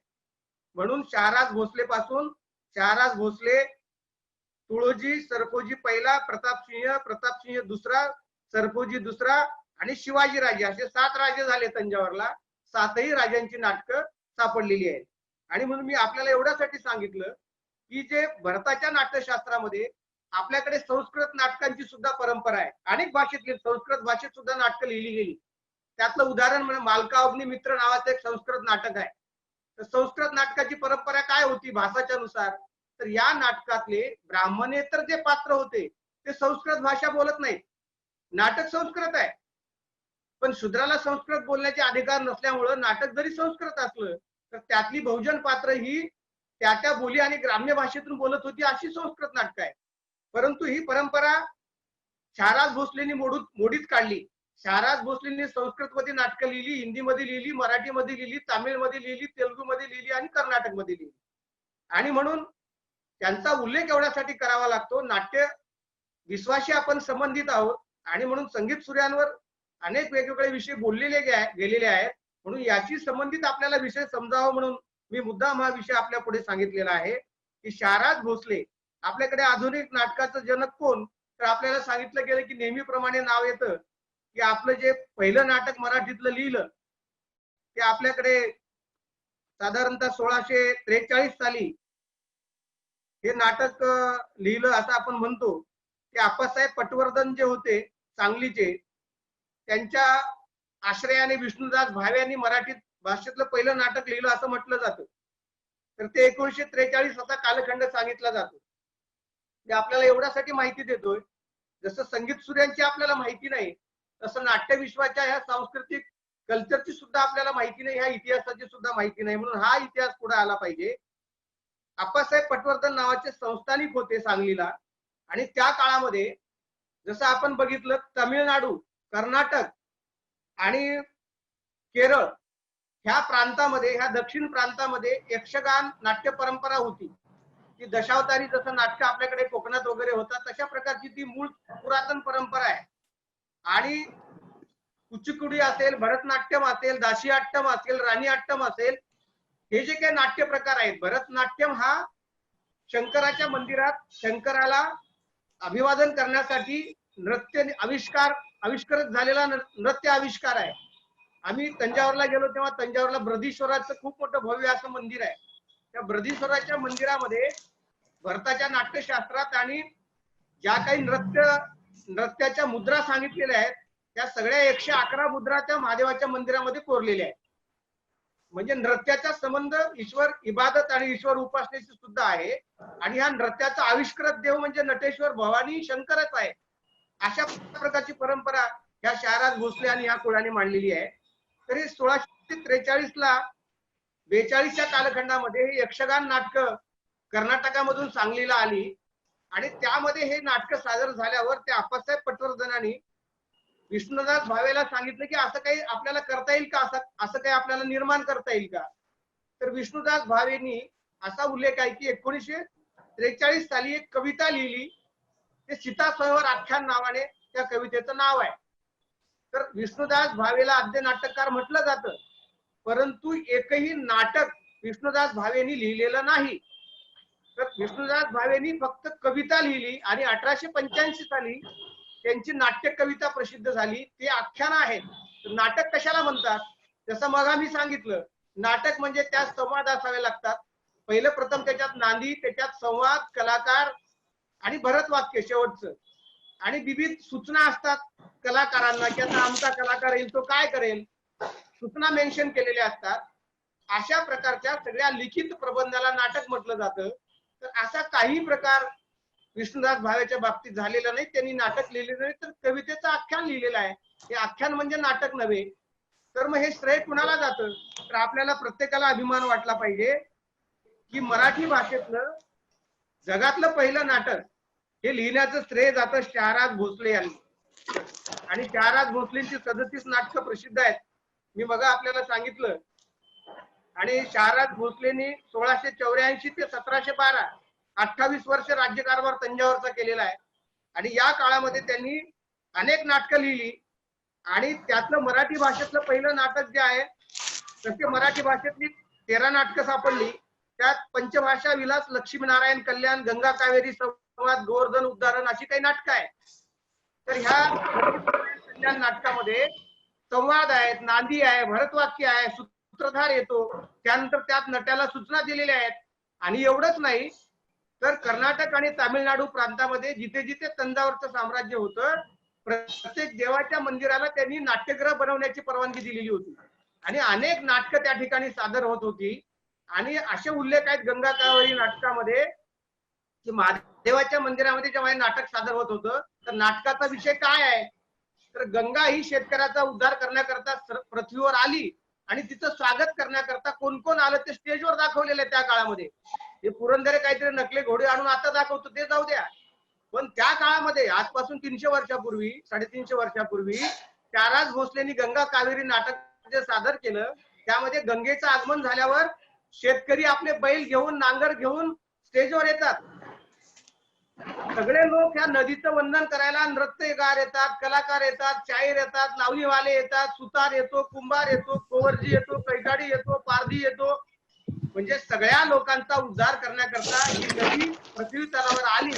म्हणून शाहराज भोसले पासून शाहराज भोसले तुळोजी सरफोजी पहिला प्रतापसिंह दुसरा सरफोजी दुसरा आणि शिवाजी राजे असे 7 राजे झाले तंजावरला. 7ही राजांची नाटकं सापडलेली आहेत. आणि म्हणून मी आपल्याला एवढ्यासाठी सांगितलं की जे भरताच्या नाट्यशास्त्रामध्ये आपल्याकडे संस्कृत नाटकांची सुद्धा परंपरा आहे. अनेक भाषेतली संस्कृत भाषेत सुद्धा नाटकं लिहिली गेली. त्यातलं उदाहरण म्हणजे मालका अग्निमित्र नावाचं एक संस्कृत नाटक आहे. तर संस्कृत नाटकाची परंपरा काय होती भाषाच्या नुसार तर या नाटकातले ब्राह्मणेतर जे पात्र होते ते संस्कृत भाषा बोलत नाहीत. नाटक संस्कृत आहे पण शूद्राला संस्कृत बोलण्याचे अधिकार नसल्यामुळं नाटक जरी संस्कृत असलं तर त्यातली बहुजन पात्र ही त्या बोली आणि ग्राम्य भाषेतून बोलत होती अशी संस्कृत नाटक आहे. परंतु ही परंपरा शाहराज भोसलेंनी मोडीत काढली. शाहराज भोसलेंनी संस्कृतमध्ये नाटकं लिहिली, हिंदीमध्ये लिहिली, मराठीमध्ये लिहिली, तामिळमध्ये लिहिली, तेलुगूमध्ये लिहिली आणि कर्नाटकमध्ये लिहिली. आणि म्हणून त्यांचा उल्लेख एवढ्यासाठी करावा लागतो नाट्य विश्वाशी आपण संबंधित आहोत आणि म्हणून संगीत सूर्यांवर अनेक वेगवेगळे विषय बोललेले गेलेले आहेत. म्हणून याशी संबंधित आपल्याला विषय समजावं म्हणून मी मुद्दाम हा विषय आपल्या पुढे सांगितलेला आहे की शाहराज भोसले आपल्याकडे आधुनिक नाटकाचं जनक कोण तर आपल्याला सांगितलं गेलं की नेहमीप्रमाणे नाव येतं की आपलं जे पहिलं नाटक मराठीतलं लिहिलं ते आपल्याकडे साधारणतः 1643 साली हे नाटक लिहिलं असं आपण म्हणतो. की आप्पासाहेब पटवर्धन जे होते सांगलीचे, त्यांच्या आश्रयाने विष्णुदास भावे यांनी मराठी भाषेतलं पहिलं नाटक लिहिलं असं म्हटलं जातं. तर ते 1943 असा कालखंड सांगितला जातो. ते आपल्याला एवढ्यासाठी माहिती देतोय, जसं संगीत सूर्यांची आपल्याला माहिती नाही, तसं नाट्य विश्वाच्या ह्या सांस्कृतिक कल्चरची सुद्धा आपल्याला माहिती नाही, ह्या इतिहासाची सुद्धा माहिती नाही. म्हणून हा इतिहास पुढे आला पाहिजे. आप्पासाहेब पटवर्धन नावाचे संस्थानिक होते सांगलीला, आणि त्या काळामध्ये जसं आपण बघितलं तमिळनाडू, कर्नाटक आणि केरळ ह्या प्रांतामध्ये, ह्या दक्षिण प्रांतामध्ये यक्षगान नाट्य परंपरा होती. ती दशावतारी जसं नाटक आपल्याकडे कोकणात वगैरे होतात तशा प्रकारची ती मूळ पुरातन परंपरा आहे. आणि कुचिपुडी असेल, भरतनाट्यम असेल, दासीअट्टम असेल, राणीअट्टम असेल, हे जे काही नाट्य प्रकार आहेत, भरतनाट्यम हा शंकराच्या मंदिरात शंकराला अभिवादन करण्यासाठी नृत्य आविष्कृत झालेला नृत्य आविष्कार आहे. आम्ही तंजावरला गेलो तेव्हा तंजावरला बृहदीश्वराचं खूप मोठं भव्य असं मंदिर आहे. त्या बृहदीश्वराच्या मंदिरामध्ये भरताच्या नाट्यशास्त्रात आणि ज्या काही नृत्याच्या मुद्रा सांगितलेल्या आहेत त्या सगळ्या 111 मुद्रा त्या महादेवाच्या मंदिरामध्ये कोरलेल्या आहेत. म्हणजे नृत्याचा संबंध ईश्वर इबादत आणि ईश्वर उपासनेशी सुद्धा आहे. आणि ह्या नृत्याचा आविष्कृत देव म्हणजे नटेश्वर भवानी शंकरच आहे. अशा प्रकारची परंपरा ह्या शहाराज भोसले आणि ह्या कुळाने मांडलेली आहे. तरी 1643 ला 42च्या कालखंडामध्ये हे यक्षगान नाटक कर्नाटकामधून सांगलीला आली, आणि त्यामध्ये हे नाटक सादर झाल्यावर त्या आप्पासाहेब पटवर्धनांनी विष्णुदास भावेला सांगितलं की असं काही आपल्याला करता येईल का, असं काही आपल्याला निर्माण करता येईल का. तर विष्णुदास भावेंनी असा उल्लेख आहे की 1943 साली एक कविता लिहिली, ते सीता स्वयंवर आख्यान नावाने त्या कवितेचं नाव आहे. तर विष्णुदास भावेला आद्य नाटककार म्हटलं जातं, परंतु एकही नाटक विष्णुदास भावेंनी लिहिलेलं नाही. तर विष्णुदास भावेंनी फक्त कविता लिहिली आणि 1885 साली त्यांची नाट्य कविता प्रसिद्ध झाली. ते आख्यान आहेत. नाटक कशाला म्हणतात, जसं मग आम्ही सांगितलं, नाटक म्हणजे त्यात संवाद असावे लागतात. पहिलं प्रथम त्याच्यात नांदी, त्याच्यात संवाद, कलाकार आणि भरत वाक्य शेवटचं, आणि विविध सूचना असतात कलाकारांना की आता आमचा कलाकार येईल तो काय करेल, सूचना मेन्शन केलेल्या असतात. अशा प्रकारच्या सगळ्या लिखित प्रबंधाला नाटक म्हटलं जातं. तर असा काही प्रकार विष्णुदास भावेच्या बाबतीत झालेला नाही. त्यांनी नाटक लिहिलेलं नाही, तर कवितेचं आख्यान लिहिलेलं आहे. हे आख्यान म्हणजे नाटक नव्हे. तर मग हे श्रेय कुणाला जातं, तर आपल्याला प्रत्येकाला अभिमान वाटला पाहिजे की मराठी भाषेतलं जगातलं पहिलं नाटक हे लिहिण्याचं श्रेय जातं शहाराज भोसले यांनी. आणि शहाराज भोसलेंची 37 नाटकं प्रसिद्ध आहेत, मी बघा आपल्याला सांगितलं. आणि शहाराज भोसलेंनी 1684 ते 1712 28 वर्ष राज्यकारभार तंजावरचा केलेला आहे. आणि या काळामध्ये त्यांनी अनेक नाटकं लिहिली, आणि त्यातलं मराठी भाषेतलं पहिलं नाटक जे आहे, तसे मराठी भाषेतली 13 नाटकं सापडली. त्यात पंचभाषा विलास, लक्ष्मीनारायण कल्याण, गंगा कावेरी संवाद, गोवर्धन उद्धारण अशी काही नाटकं आहेत. तर ह्या नाटकामध्ये संवाद आहेत, नांदी आहे, भरतवाक्य आहे, सूत्रधार येतो, त्यानंतर त्यात नट्याला सूचना दिलेल्या आहेत. आणि एवढंच नाही, तर कर्नाटक आणि तामिळनाडू प्रांतामध्ये जिथे जिथे तंजावरचं साम्राज्य होतं, प्रत्येक देवाच्या मंदिराला त्यांनी नाट्यगृह बनवण्याची परवानगी दिलेली होती, आणि अनेक नाटकं त्या ठिकाणी सादर होत होती. आणि असे उल्लेख आहेत गंगा कावेरी नाटकामध्ये की महादेवाच्या मंदिरामध्ये जेव्हा हे नाटक सादर होत होतं, तर नाटकाचा विषय काय आहे, तर गंगा ही शेतकऱ्याचा उद्धार करण्याकरता पृथ्वीवर आली, आणि तिचं स्वागत करण्याकरता कोण कोण आलं ते स्टेजवर दाखवलेलं आहे त्या काळामध्ये. हे पुरंदरे काहीतरी नकले घोडे आणून आता दाखवतो ते जाऊ द्या, पण त्या काळामध्ये आजपासून 300 वर्षापूर्वी, 350 वर्षापूर्वी शहाराज भोसलेंनी गंगा कावेरी नाटक जे सादर केलं, त्यामध्ये गंगेचं आगमन झाल्यावर शेतकरी आपले बैल घेऊन, नांगर घेऊन स्टेजवर येतात. सगळे लोक या नदीचं वंदन करायला नृत्यगार येतात, कलाकार येतात, शाहीर येतात, लावणीवाले येतात, सुतार येतो, कुंभार येतो, कोवरजी येतो, कैकाडी येतो, पारधी येतो. म्हणजे सगळ्या लोकांचा उद्धार करण्याकरता ही नदी पृथ्वी तलावर आली,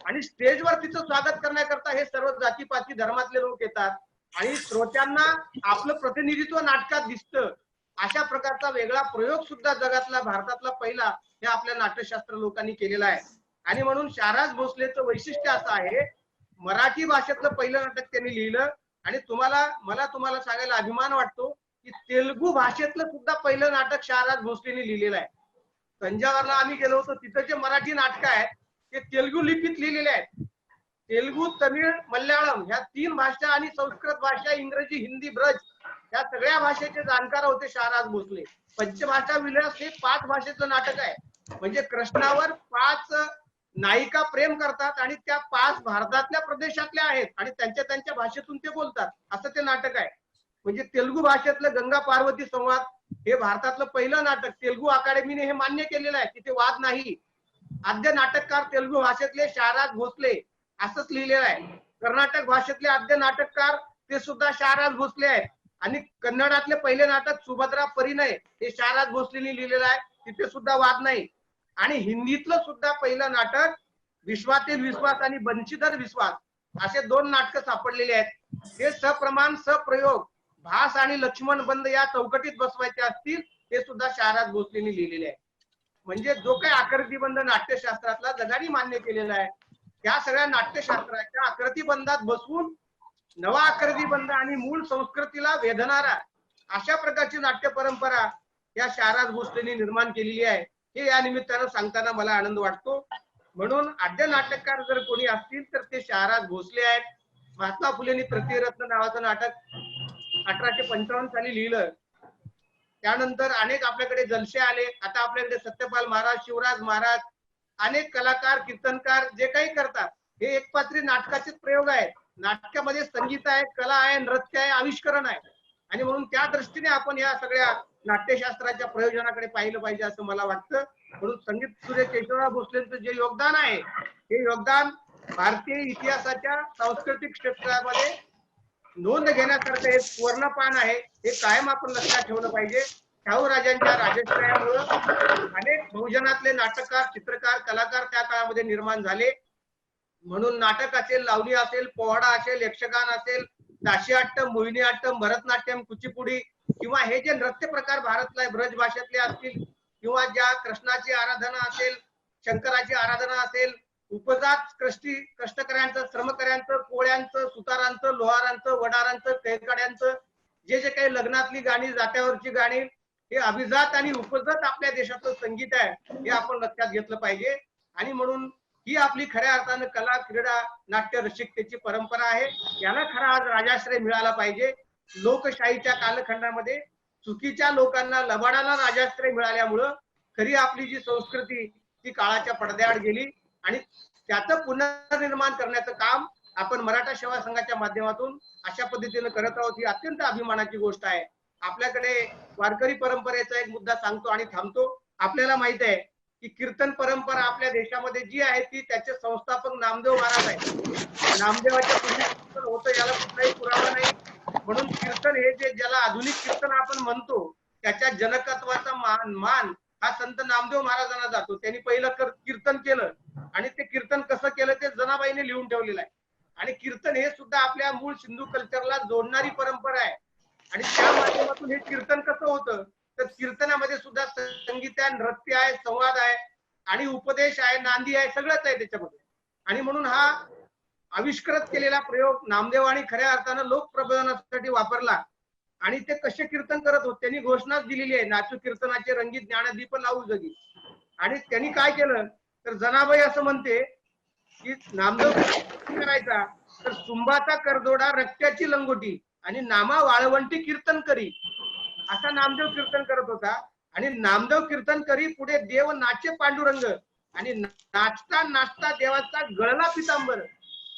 आणि स्टेजवर तिचं स्वागत करण्याकरता हे सर्व जातीपाती धर्मातले लोक येतात, आणि श्रोत्यांना आपलं प्रतिनिधित्व नाटकात दिसतं. अशा प्रकारचा वेगळा प्रयोग सुद्धा जगातला भारतातला पहिला हे आपल्या नाट्यशास्त्र लोकांनी केलेला आहे. आणि म्हणून शाहराज भोसलेचं वैशिष्ट्य असं आहे, मराठी भाषेतलं पहिलं नाटक त्यांनी लिहिलं. आणि मला तुम्हाला सांगायला अभिमान वाटतो की तेलुगू भाषेतलं सुद्धा पहिलं नाटक शाहराज भोसलेने लिहिलेलं आहे. तंजावरला आम्ही गेलो होतो, तिथं जे मराठी नाटक आहेत ते तेलुगू लिपीत लिहिलेले आहेत. तेलुगू, तमिळ, मल्याळम ह्या 3 भाषा आणि संस्कृत भाषा, इंग्रजी, हिंदी, ब्रज या सगळ्या भाषेचे जाणकार होते शाहराज भोसले. पंचभाषा विलास हे 5 भाषेचं नाटक आहे. म्हणजे कृष्णावर 5 नायिका प्रेम करतात आणि त्या 5 भारतातल्या प्रदेशातल्या आहेत आणि त्यांच्या त्यांच्या भाषेतून ते बोलतात, असं ते नाटक आहे. म्हणजे तेलुगू भाषेतलं गंगा पार्वती संवाद हे भारतातलं पहिलं नाटक. तेलुगू अकादमीने हे मान्य केलेलं आहे, तिथे वाद नाही. आद्य नाटककार तेलुगू भाषेतले शाहराज भोसले असंच लिहिलेलं आहे. कर्नाटक भाषेतले आद्य नाटककार ते सुद्धा शाहराज भोसले आहेत. आणि कन्नडातले पहिले नाटक सुभद्रा परिणय हे शाहराज भोसलेंनी लिहिलेलं आहे, तिथे सुद्धा वाद नाही. आणि हिंदीतलं सुद्धा पहिलं नाटक विश्वातील विश्वास आणि बंशीधर विश्वास असे 2 नाटकं सापडलेले आहेत. ते सप्रमाण सप्रयोग भास आणि लक्ष्मण बंद या चौकटीत बसवायचे असतील ते सुद्धा शाहराज भोसलेंनी लिहिलेले आहे. म्हणजे जो काही आकृतिबंध नाट्यशास्त्रातला जगाने मान्य केलेला आहे त्या सगळ्या नाट्यशास्त्राच्या आकृतिबंधात बसवून नवा आकृतिबंध आणि मूळ संस्कृतीला वेधणारा अशा प्रकारची नाट्य परंपरा या शाहराज भोसलेंनी निर्माण केलेली आहे, हे या निमित्तानं सांगताना मला आनंद वाटतो. म्हणून आद्य नाटककार जर कोणी असतील तर ते शाहराज भोसले आहेत. महात्मा फुलेंनी तृतीयरत्न नावाचं नाटक 1855 साली लिहिलं. त्यानंतर अनेक आपल्याकडे जलसे आले. आता आपल्याकडे सत्यपाल महाराज, शिवराज महाराज, अनेक कलाकार, कीर्तनकार जे काही करतात हे एकपात्री नाटकाचेच प्रयोग आहेत. नाटकामध्ये संगीत आहे, कला आहे, नृत्य आहे, आविष्करण आहे. आणि म्हणून त्या दृष्टीने आपण या सगळ्या नाट्यशास्त्राच्या प्रयोजनाकडे पाहिलं पाहिजे असं मला वाटतं. म्हणून संगीत सूर्य केशवराव भोसलेंचं जे योगदान आहे हे योगदान भारतीय इतिहासाच्या सांस्कृतिक क्षेत्रामध्ये नोंद घेण्यासारखं एक सुवर्णपान आहे. हे कायम आपण लक्षात ठेवलं पाहिजे. शाहू राजांच्या राजश्रयामुळे अनेक बहुजनातले नाटककार, चित्रकार, कलाकार त्या काळामध्ये निर्माण झाले. म्हणून नाटक असेल, लावणी असेल, पोवाडा असेल, यक्षगान असेल, दाशीअट्टम, मोहिनीअट्टम, भरतनाट्यम, कुचिपुडी किंवा हे जे नृत्य प्रकार भारतला ब्रज भाषेतले असतील किंवा ज्या कृष्णाची आराधना असेल, शंकराची आराधना असेल, उपजात कष्टकऱ्यांचं, श्रमकऱ्यांचं, कोळ्यांचं, सुतारांचं, लोहारांचं, वडारांचं, कैकाड्यांचं जे जे काही लग्नातली गाणी, जात्यावरची गाणी, हे अभिजात आणि उपजात आपल्या देशाचं संगीत आहे हे आपण लक्षात घेतलं पाहिजे. आणि म्हणून ही आपली खऱ्या अर्थानं कला, क्रीडा, नाट्य रसिकतेची परंपरा आहे. याला खरा आज राजाश्रय मिळाला पाहिजे. लोकशाहीच्या कालखंडामध्ये चुकीच्या लोकांना, लबाडाला राजाश्रय मिळाल्यामुळं खरी आपली जी संस्कृती ती काळाच्या पडद्याआड गेली. आणि त्याचं पुनर्निर्माण करण्याचं काम आपण मराठा सेवा संघाच्या माध्यमातून अशा पद्धतीने करत आहोत. ही अत्यंत अभिमानाची गोष्ट आहे. आपल्याकडे वारकरी परंपरेचा एक मुद्दा सांगतो आणि थांबतो. आपल्याला माहित आहे की कीर्तन परंपरा आपल्या देशामध्ये जी आहे ती त्याचे संस्थापक नामदेव महाराज आहेत. नामदेवाच्या पुण्यकीर्तन होतं याला कुठलाही पुरावा नाही. म्हणून कीर्तन हे जे ज्याला आधुनिक कीर्तन आपण म्हणतो त्याच्या जनकत्वाचा मान हा संत नामदेव महाराजांना जातो. त्यांनी पहिलं कीर्तन केलं आणि ते कीर्तन कसं केलं ते जनाबाईने लिहून ठेवलेलं आहे. आणि कीर्तन हे सुद्धा आपल्या मूळ सिंधू कल्चरला जोडणारी परंपरा आहे. आणि त्या माध्यमातून हे कीर्तन कसं होतं तर कीर्तनामध्ये सुद्धा संगीत आहे, नृत्य आहे, संवाद आहे आणि उपदेश आहे, नांदी आहे, सगळंच आहे त्याच्यामध्ये. आणि म्हणून हा आविष्कृत केलेला प्रयोग नामदेवानी खऱ्या अर्थानं लोकप्रबोधनासाठी वापरला. आणि ते कसे कीर्तन करत होते त्यांनी घोषणाच दिलेली आहे, नाचू कीर्तनाचे रंगीत ज्ञानदीप लावू जगी. आणि त्यांनी काय केलं तर जनाबाई असं म्हणते की नामदेव करायचा तर सुंबाचा करदोडा, रक्त्याची लंगोटी आणि नामा वाळवंटी कीर्तन करी असा नामदेव कीर्तन करत होता. आणि नामदेव कीर्तन करी पुढे देव नाचे पांडुरंग आणि नाचता नाचता देवाचा गळला पितांबर.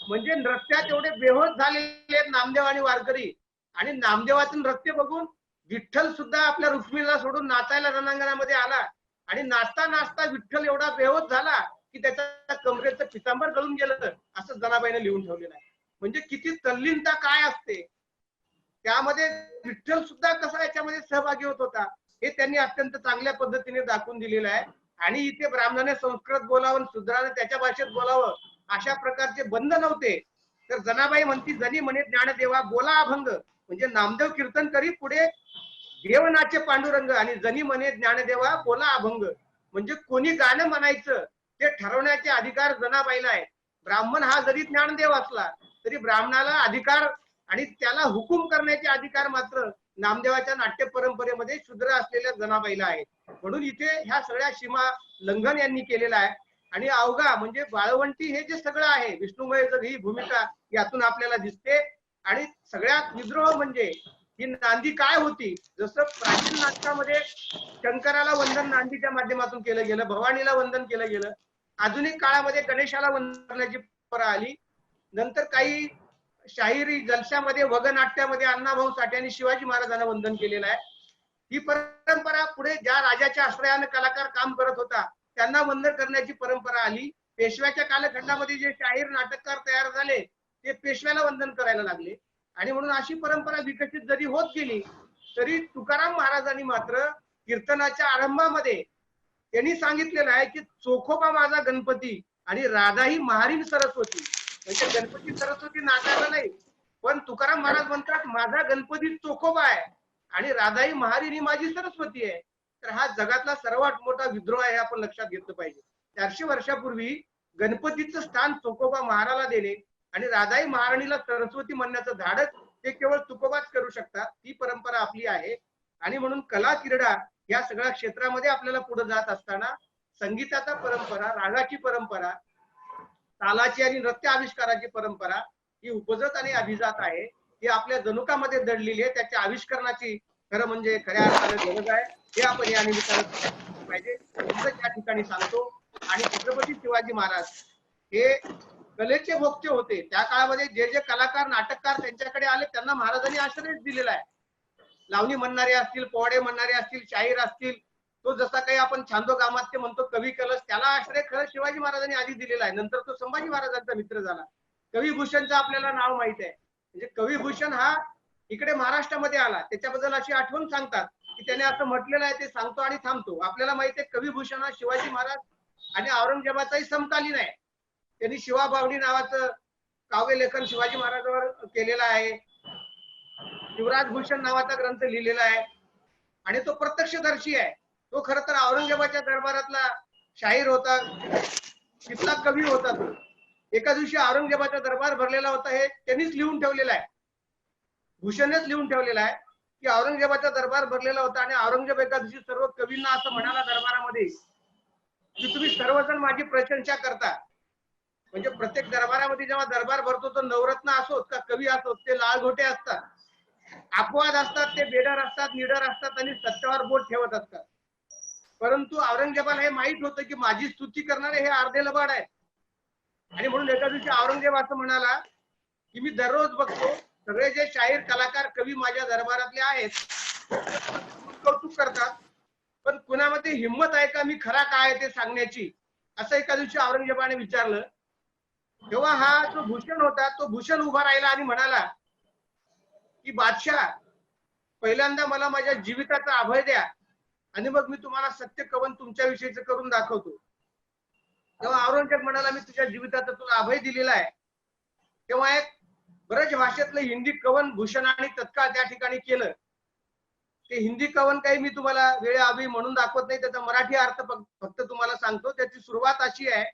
म्हणजे नृत्यात एवढे बेहोश झालेले नामदेव आणि वारकरी. आणि नामदेवाचं नृत्य बघून विठ्ठल सुद्धा आपल्या रुक्मिणीला सोडून नाचायला रणांगणामध्ये आला. आणि नाचता नाचता विठ्ठल एवढा बेहोश झाला की त्याच्या कमरेचं पितांबर गळून गेलं असं जनाबाईने लिहून ठेवलेलं आहे. म्हणजे किती तल्लीनता काय असते त्यामध्ये. विठ्ठल सुद्धा कसा याच्यामध्ये सहभागी होत होता हे त्यांनी अत्यंत चांगल्या पद्धतीने दाखवून दिलेलं आहे. आणि इथे ब्राह्मणाने संस्कृत बोलावं, शूद्राने त्याच्या भाषेत बोलावं अशा प्रकारचे बंध नव्हते. तर जनाबाई म्हणती जनी म्हणे ज्ञानदेवा बोला अभंग. म्हणजे नामदेव कीर्तन करी पुढे देवनाचे पांडुरंग आणि जनी म्हणे ज्ञानदेवा बोला अभंग. म्हणजे कोणी गाणं म्हणायचं ते ठरवण्याचे अधिकार जनाबाईला आहे. ब्राह्मण हा जरी ज्ञानदेव असला तरी ब्राह्मणाला अधिकार आणि त्याला हुकूम करण्याचे अधिकार मात्र नामदेवाच्या नाट्य परंपरेमध्ये शूद्र असलेल्या जनाबाईला आहे. म्हणून इथे ह्या सगळ्या सीमा लंघन यांनी केलेला आहे. आणि अवघा म्हणजे बाळवंटी हे जे सगळं आहे विष्णुमय ही भूमिका यातून आपल्याला दिसते. आणि सगळ्यात विद्रोह म्हणजे ही नांदी काय होती. जसं प्राचीन नाटकामध्ये शंकराला वंदन नांदीच्या माध्यमातून केलं गेलं, भवानीला वंदन केलं गेलं. आधुनिक काळामध्ये गणेशाला वंदन करण्याची परंपरा आली. नंतर काही शाहिरी जलशामध्ये वगनाट्यामध्ये अण्णाभाऊ साठे आणि शिवाजी महाराजांना वंदन केलेलं आहे. ही परंपरा पुढे ज्या राजाच्या आश्रयाने कलाकार काम करत होता त्यांना वंदन करण्याची परंपरा आली. पेशव्याच्या कालखंडामध्ये जे शाहीर नाटककार तयार झाले ते पेशव्याला वंदन करायला लागले. आणि म्हणून अशी परंपरा विकसित जरी होत गेली तरी तुकाराम महाराजांनी मात्र कीर्तनाच्या आरंभामध्ये त्यांनी सांगितलेलं आहे की चोखोबा माझा गणपती आणि राधा ही महारीण सरस्वती. म्हणजे गणपती सरस्वती नाचायला नाही, पण तुकाराम महाराज म्हणतात माझा गणपती चोखोबा आहे आणि राधा ही महारीण ही माझी सरस्वती आहे. तर हा जगातला सर्वात मोठा विद्रोह आहे, आपण लक्षात घेतलं पाहिजे. 400 वर्षापूर्वी गणपतीचं स्थान चोखोबा महाराला देणे आणि राधाई महाराणीला सरस्वती म्हणण्याचं धाडस ते केवळ तुकोबाच करू शकतात. ती परंपरा आपली आहे. आणि म्हणून कला क्रीडा या सगळ्या क्षेत्रामध्ये आपल्याला पुढे जात असताना संगीताचा परंपरा, रागाची परंपरा, तालाची आणि नृत्य आविष्काराची परंपरा ही उपजत आणि अभिजात आहे. ही आपल्या जनुकामध्ये दडलेली आहे. त्याच्या आविष्करणाची खरं म्हणजे खऱ्या अर्थाने गरज आहे. हे आपण या निमित्तानं पाहिजे त्या ठिकाणी सांगतो. आणि छत्रपती शिवाजी महाराज हे कलेचे भोगते होते. त्या काळामध्ये जे जे कलाकार नाटककार त्यांच्याकडे आले त्यांना महाराजांनी आश्रय दिलेला आहे. लावणी म्हणणारे असतील, पोवाडे म्हणणारे असतील, शाहीर असतील, तो जसा काही आपण छांदो गामात्य म्हणतो कवी कलश, त्याला आश्रय खरं शिवाजी महाराजांनी आधी दिलेला आहे. नंतर तो संभाजी महाराजांचा मित्र झाला. कविभूषणचं आपल्याला नाव माहित आहे. म्हणजे कविभूषण हा इकडे महाराष्ट्रामध्ये आला. त्याच्याबद्दल अशी आठवण सांगतात की त्याने असं म्हटलेलं आहे, ते सांगतो आणि थांबतो. आपल्याला माहिती आहे कविभूषण हा शिवाजी महाराज आणि औरंगजेबाचाही समकालीन आहे. त्यांनी शिवाभावनी नावाचं काव्य लेखन शिवाजी महाराजांवर केलेलं आहे. शिवराज भूषण नावाचा ग्रंथ लिहिलेला आहे आणि तो प्रत्यक्षदर्शी आहे. तो खर तर औरंगजेबाच्या दरबारातला शाहीर होता, तिथला कवी होता. तो एका दिवशी औरंगजेबाचा दरबार भरलेला होता हे त्यांनीच लिहून ठेवलेला आहे. भूषणच लिहून ठेवलेला आहे की औरंगजेबाचा दरबार भरलेला होता आणि औरंगजेब एका दिवशी सर्व कवींना असं म्हणाला दरबारामध्ये की तुम्ही सर्वजण माझी प्रशंसा करता. म्हणजे प्रत्येक दरबारामध्ये जेव्हा दरबार भरतो तो नवरत्न असोत का कवी असोत ते लालघोटे असतात, अपवाद असतात, ते बेडर असतात, निडर असतात आणि सत्यावर बोट ठेवत असतात. परंतु औरंगजेबाला हे माहित होतं की माझी स्तुती करणारे हे अर्धे लबाड आहेत. आणि म्हणून एका दिवशी औरंगजेब असं म्हणाला की मी दररोज बघतो सगळे जे शाहीर कलाकार कवी माझ्या दरबारातले आहेत कौतुक करतात, पण कुणामध्ये हिंमत आहे का मी खरा काय ते सांगण्याची, असं एका दिवशी औरंगजेबाने विचारलं. तेव्हा हा जो भूषण होता तो भूषण उभा राहिला आणि म्हणाला की बादशाह, पहिल्यांदा मला माझ्या जीविताचा अभय द्या आणि मग मी तुम्हाला सत्य कवन तुमच्याविषयीचं करून दाखवतो. तेव्हा औरंगजेब म्हणाला मी तुझ्या जीविताचा तुला अभय दिलेला आहे. तेव्हा एक ब्रज भाषेतलं हिंदी कवन भूषणाने तत्काळ त्या ठिकाणी केलं. ते हिंदी कवन काही मी तुम्हाला वेळेअभावी म्हणून दाखवत नाही, त्याचा मराठी अर्थ फक्त तुम्हाला सांगतो. त्याची सुरुवात अशी आहे,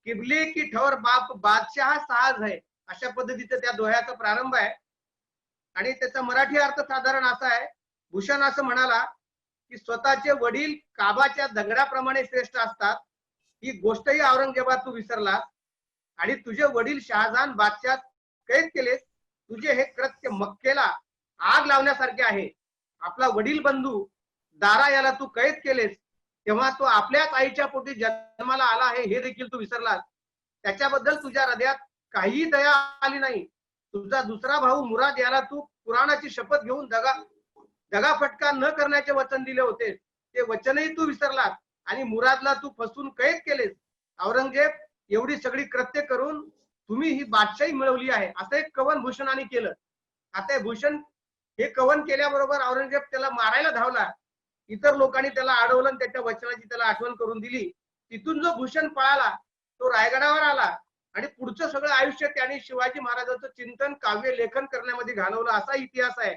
किबले की ठौर बाप बादशाह साज है, अशा पद्धतीचा त्या दोह्याचा प्रारंभ आहे. आणि त्याचा मराठी अर्थ साधारण असा आहे, भूषण असं म्हणाला की स्वतःचे वडील काबाच्या दगडाप्रमाणे श्रेष्ठ असतात, ही गोष्टही औरंगजेबा तू विसरलास. आणि तुझे वडील शहाजहान बादशाह कैद केलेस. तुझे हे कृत्य मक्केला आग लावण्यासारखे आहे. आपला वडील बंधू दारा याला तू कैद केलेस तेव्हा तो आपल्याच आईच्या पोटी जन्माला आला आहे हे देखील तू विसरलास. त्याच्याबद्दल तुझ्या हृदयात काही दया आली नाही. तुझा दुसरा भाऊ मुराद याला तू पुराणाची शपथ घेऊन दगाफटका न करण्याचे वचन दिले होते, ते वचनही तू विसरलास आणि मुरादला तू फसवून कैद केलेस. औरंगजेब, एवढी सगळी कृत्य करून तुम्ही ही बादशाही मिळवली आहे, असं एक कवन भूषणाने केलं. आता भूषण हे कवन केल्याबरोबर औरंगजेब त्याला मारायला धावला. इतर लोकांनी त्याला अडवलं आणि त्याच्या वचनाची त्याला आठवण करून दिली. तिथून जो भूषण पळाला तो रायगडावर आला आणि पुढचं सगळं आयुष्य त्याने शिवाजी महाराजांचं चिंतन काव्य लेखन करण्यामध्ये घालवलं, असा इतिहास आहे.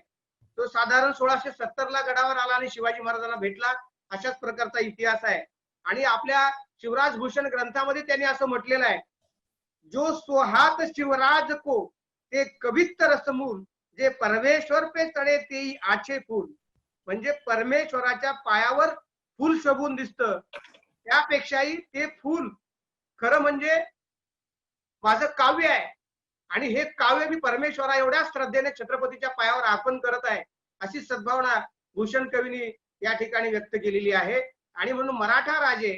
तो साधारण 1670 ला गडावर आला आणि शिवाजी महाराजांना भेटला. अशाच प्रकारचा इतिहास आहे. आणि आपल्या शिवराज भूषण ग्रंथामध्ये त्यांनी असं म्हटलेलं आहे, जो सोहात शिवराज को ते कवित्त रसमूल, जे परमेश्वर पे चढे तेही आछे फूल. म्हणजे परमेश्वराच्या पायावर फूल शोभून दिसतं, त्यापेक्षाही ते फूल खरं म्हणजे माझं काव्य आहे. आणि हे काव्य मी परमेश्वरा एवढ्या श्रद्धेने छत्रपतीच्या पायावर अर्पण करत आहे, अशी सद्भावना भूषण कवींनी या ठिकाणी व्यक्त केलेली आहे. आणि म्हणून मराठा राजे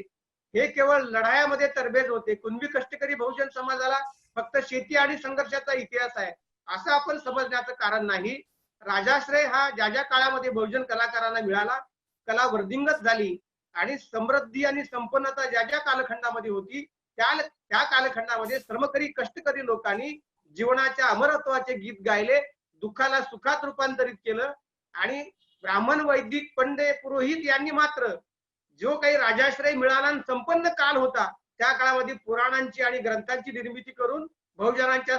हे केवळ लढायामध्ये तरबेज होते. कुणबी कष्टकरी बहुजन समाजाला फक्त शेती आणि संघर्षाचा इतिहास आहे असं आपण समजण्याचं कारण नाही. राजाश्रय हा ज्या ज्या काळामध्ये बहुजन कलाकारांना मिळाला, कला वर्धिंगत झाली आणि समृद्धी आणि संपन्नता ज्या ज्या कालखंडामध्ये होती, त्या कालखंडामध्ये श्रमकरी कष्टकरी लोकांनी जीवनाच्या अमरत्वाचे गीत गायले, दुःखाला सुखात रूपांतरित केलं. आणि ब्राह्मण वैदिक पंडे पुरोहित यांनी मात्र जो काही राजाश्रय मिळाला आणि संपन्न काल होता, त्या काळामध्ये पुराणांची आणि ग्रंथांची निर्मिती करून बहुजनांच्या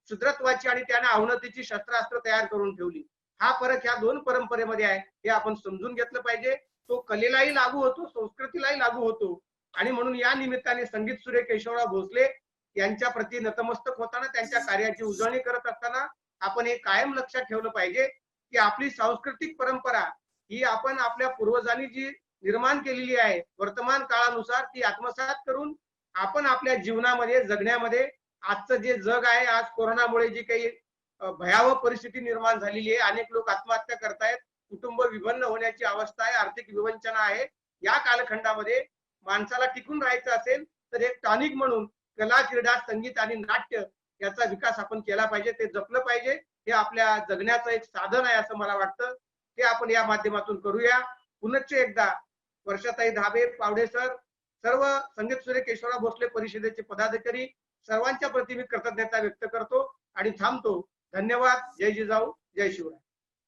शूद्रत्वाची आणि त्यांना अवनतीची शस्त्रास्त्र तयार करून ठेवली. हा फरक ह्या दोन परंपरेमध्ये आहे, हे आपण समजून घेतलं पाहिजे. तो कलेलाही लागू होतो, संस्कृतीलाही लागू होतो. आणि म्हणून या निमित्ताने संगीत सूर्य केशवराव भोसले यांच्या प्रती नतमस्तक होताना, त्यांच्या कार्याची उजळणी करत असताना आपण हे कायम लक्षात ठेवलं पाहिजे की आपली सांस्कृतिक परंपरा ही आपण आपल्या पूर्वजांनी जी निर्माण केलेली आहे, वर्तमान काळानुसार ती आत्मसात करून आपण आपल्या जीवनामध्ये जगण्यामध्ये, आजचं जे जग आहे, आज कोरोनामुळे जी काही भयावह परिस्थिती निर्माण झालेली आहे, अनेक लोक आत्महत्या करतायत, कुटुंब विभन्न होण्याची अवस्था आहे, आर्थिक विवंचना आहे. या कालखंडामध्ये माणसाला टिकून राहायचं असेल तर एक टॉनिक म्हणून कला, क्रीडा, संगीत आणि नाट्य याचा विकास आपण केला पाहिजे, ते जपलं पाहिजे. हे आपल्या जगण्याचं एक साधन आहे असं मला वाटतं. ते आपण या माध्यमातून करूया. पुनश्च एकदा वर्षाताई धाबे, पावडे सर, सर्व संगीत सूर्य केशवराव भोसले परिषदेचे पदाधिकारी सर्वांच्या प्रती मी कृतज्ञता व्यक्त करतो आणि थांबतो. धन्यवाद. जय जिजाऊ, जय शिवराय.